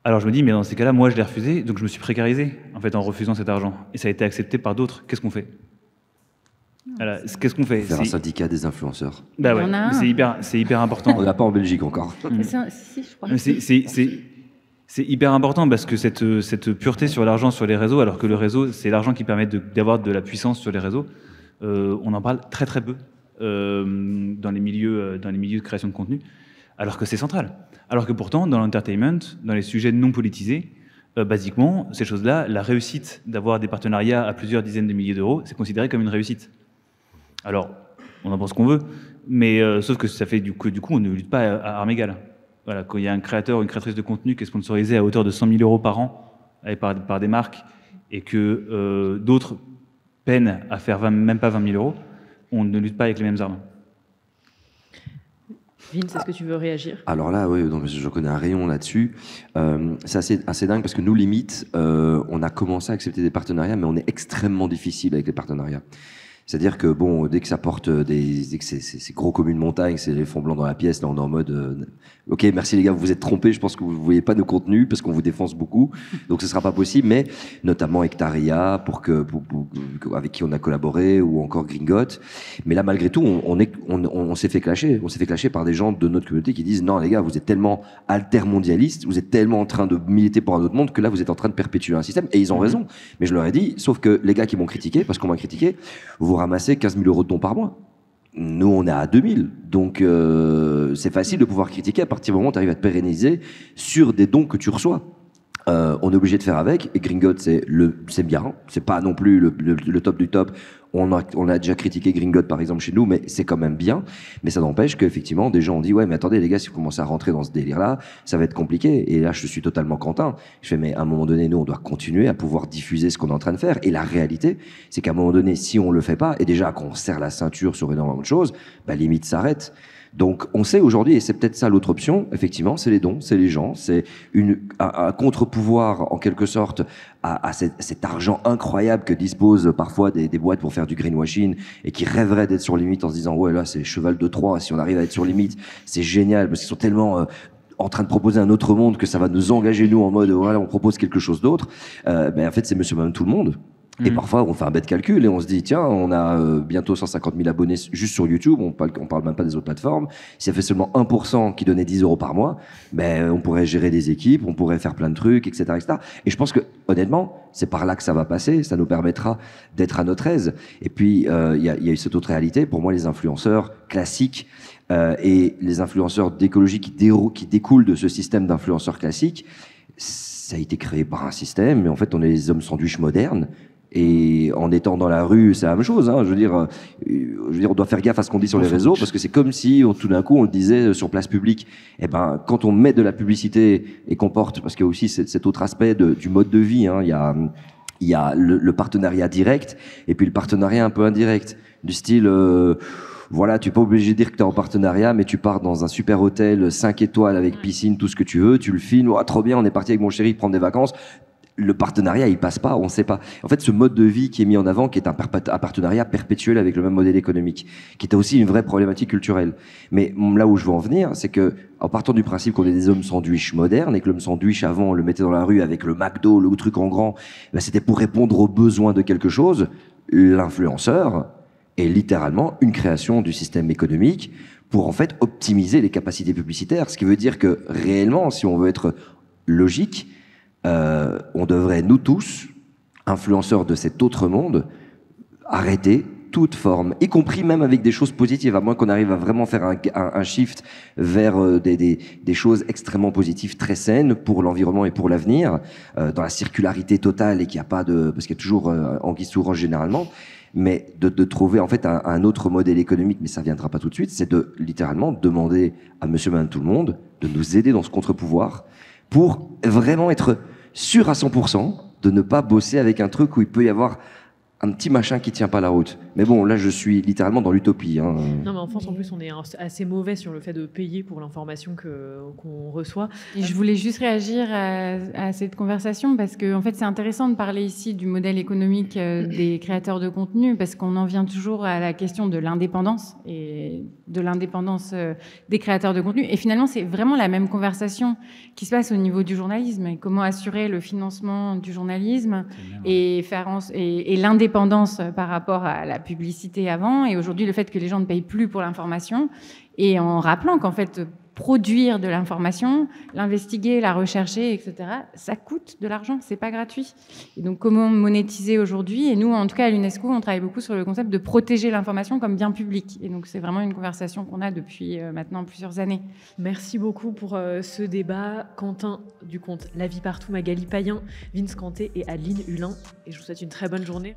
Alors je me dis, mais dans ces cas-là, moi je l'ai refusé, donc je me suis précarisé en fait en refusant cet argent. Et ça a été accepté par d'autres. Qu'est-ce qu'on fait? Voilà, qu'est-ce qu'on fait? Faire un syndicat des influenceurs. Bah ouais, c'est hyper important. On l'a pas en Belgique encore. Si, je crois. C'est hyper important parce que cette pureté sur l'argent sur les réseaux, alors que le réseau, c'est l'argent qui permet d'avoir de la puissance sur les réseaux, on en parle très très peu dans les milieux de création de contenu, alors que c'est central. Alors que pourtant, dans l'entertainment, dans les sujets non politisés, basiquement, ces choses-là, la réussite d'avoir des partenariats à plusieurs dizaines de milliers d'euros, c'est considéré comme une réussite. Alors, on en pense qu'on veut, mais sauf que ça fait du coup, on ne lutte pas à armes égales. Voilà, quand il y a un créateur ou une créatrice de contenu qui est sponsorisé à hauteur de 100 000 € par an par des marques et que d'autres peinent à faire même pas 20 000 €, on ne lutte pas avec les mêmes armes. Vince, est-ce que tu veux réagir? Alors là, oui, donc je connais un rayon là-dessus. C'est assez dingue parce que nous, limite, on a commencé à accepter des partenariats, mais on est extrêmement difficile avec les partenariats. C'est-à-dire que bon, dès que ça porte dès que c'est gros comme une montagne, c'est les fonds blancs dans la pièce, là on est en mode ok, merci les gars, vous vous êtes trompés, je pense que vous voyez pas nos contenus parce qu'on vous défonce beaucoup, donc ce sera pas possible. Mais notamment Hectaria avec qui on a collaboré, ou encore Gringot. Mais là malgré tout, on s'est fait clasher, par des gens de notre communauté qui disent non les gars, vous êtes tellement altermondialistes, vous êtes tellement en train de militer pour un autre monde que là vous êtes en train de perpétuer un système, et ils ont raison. Mais je leur ai dit, sauf que les gars qui m'ont critiqué, parce qu'on m'a critiqué, vous ramassez 15 000 € de dons par mois. Nous, on est à 2000. Donc, c'est facile de pouvoir critiquer à partir du moment où tu arrives à te pérenniser sur des dons que tu reçois. On est obligé de faire avec. Et Gringot, c'est bien. C'est pas non plus le top du top. On a déjà critiqué Gringot, par exemple, chez nous, mais c'est quand même bien. Mais ça n'empêche qu'effectivement, des gens ont dit, ouais, mais attendez, les gars, si vous commencez à rentrer dans ce délire-là, ça va être compliqué. Et là, je suis totalement content. Je fais, mais à un moment donné, nous, on doit continuer à pouvoir diffuser ce qu'on est en train de faire. Et la réalité, c'est qu'à un moment donné, si on le fait pas, et déjà qu'on serre la ceinture sur énormément de choses, bah, limite s'arrête. Donc, on sait aujourd'hui, et c'est peut-être ça l'autre option, effectivement, c'est les dons, c'est les gens, c'est un contre-pouvoir, en quelque sorte, à cet argent incroyable que disposent parfois des boîtes pour faire du greenwashing et qui rêveraient d'être sur limite en se disant, ouais, là, c'est cheval de Troie, si on arrive à être sur limite, c'est génial, parce qu'ils sont tellement en train de proposer un autre monde que ça va nous engager, nous, en mode, voilà, on propose quelque chose d'autre. En fait, c'est monsieur, madame, tout le monde. Et parfois, on fait un bête calcul et on se dit, tiens, on a bientôt 150 000 abonnés juste sur YouTube, on parle même pas des autres plateformes. Si ça fait seulement 1% qui donnait 10 € par mois, on pourrait gérer des équipes, on pourrait faire plein de trucs, etc., etc. Et je pense que, honnêtement, c'est par là que ça va passer, ça nous permettra d'être à notre aise. Et puis, il y a eu cette autre réalité. Pour moi, les influenceurs classiques et les influenceurs d'écologie qui découlent de ce système d'influenceurs classiques, ça a été créé par un système, mais en fait, on est les hommes sandwich modernes. Et en étant dans la rue, c'est la même chose. Hein. Je veux dire, on doit faire gaffe à ce qu'on dit sur les réseaux, parce que c'est comme si tout d'un coup on le disait sur place publique. Et ben, quand on met de la publicité et qu'on porte, parce qu'il y a aussi cet autre aspect du mode de vie. Hein. Il y a le partenariat direct et puis le partenariat un peu indirect, du style. voilà, tu n'es pas obligé de dire que tu es en partenariat, mais tu pars dans un super hôtel 5 étoiles avec piscine, tout ce que tu veux, tu le filmes, oh, trop bien, on est parti avec mon chéri prendre des vacances. Le partenariat, il passe pas, on ne sait pas. En fait, ce mode de vie qui est mis en avant, qui est un partenariat perpétuel avec le même modèle économique, qui est aussi une vraie problématique culturelle. Mais là où je veux en venir, c'est que, en partant du principe qu'on est des hommes sandwich modernes, et que l'homme sandwich, avant, on le mettait dans la rue avec le McDo, le truc en grand, ben, c'était pour répondre aux besoins de quelque chose. L'influenceur est littéralement une création du système économique pour, en fait, optimiser les capacités publicitaires. Ce qui veut dire que, réellement, si on veut être logique, on devrait, nous tous, influenceurs de cet autre monde, arrêter toute forme, y compris même avec des choses positives, à moins qu'on arrive à vraiment faire un shift vers des choses extrêmement positives, très saines pour l'environnement et pour l'avenir, dans la circularité totale et qu'il n'y a pas de... Parce qu'il y a toujours anguille sous roche généralement, mais de trouver en fait un autre modèle économique, mais ça ne viendra pas tout de suite, c'est de littéralement demander à monsieur, madame, tout le monde de nous aider dans ce contre-pouvoir pour vraiment être sûr à 100% de ne pas bosser avec un truc où il peut y avoir un petit machin qui tient pas la route. Mais bon, là, je suis littéralement dans l'utopie. Hein. Non, mais en France, en plus, on est assez mauvais sur le fait de payer pour l'information qu'on reçoit. Et je voulais juste réagir à cette conversation parce que, en fait, c'est intéressant de parler ici du modèle économique des créateurs de contenu parce qu'on en vient toujours à la question de l'indépendance et de l'indépendance des créateurs de contenu. Et finalement, c'est vraiment la même conversation qui se passe au niveau du journalisme et comment assurer le financement du journalisme et l'indépendance par rapport à la publicité avant et aujourd'hui le fait que les gens ne payent plus pour l'information et en rappelant qu'en fait produire de l'information, l'investiguer, la rechercher, etc., ça coûte de l'argent, c'est pas gratuit. Et donc comment monétiser aujourd'hui? Et nous, en tout cas à l'UNESCO, on travaille beaucoup sur le concept de protéger l'information comme bien public. Et donc c'est vraiment une conversation qu'on a depuis maintenant plusieurs années. Merci beaucoup pour ce débat. Quentin du compte La Vie Partout, Magali Payen, Vince Canté et Adeline Hulin. Et je vous souhaite une très bonne journée.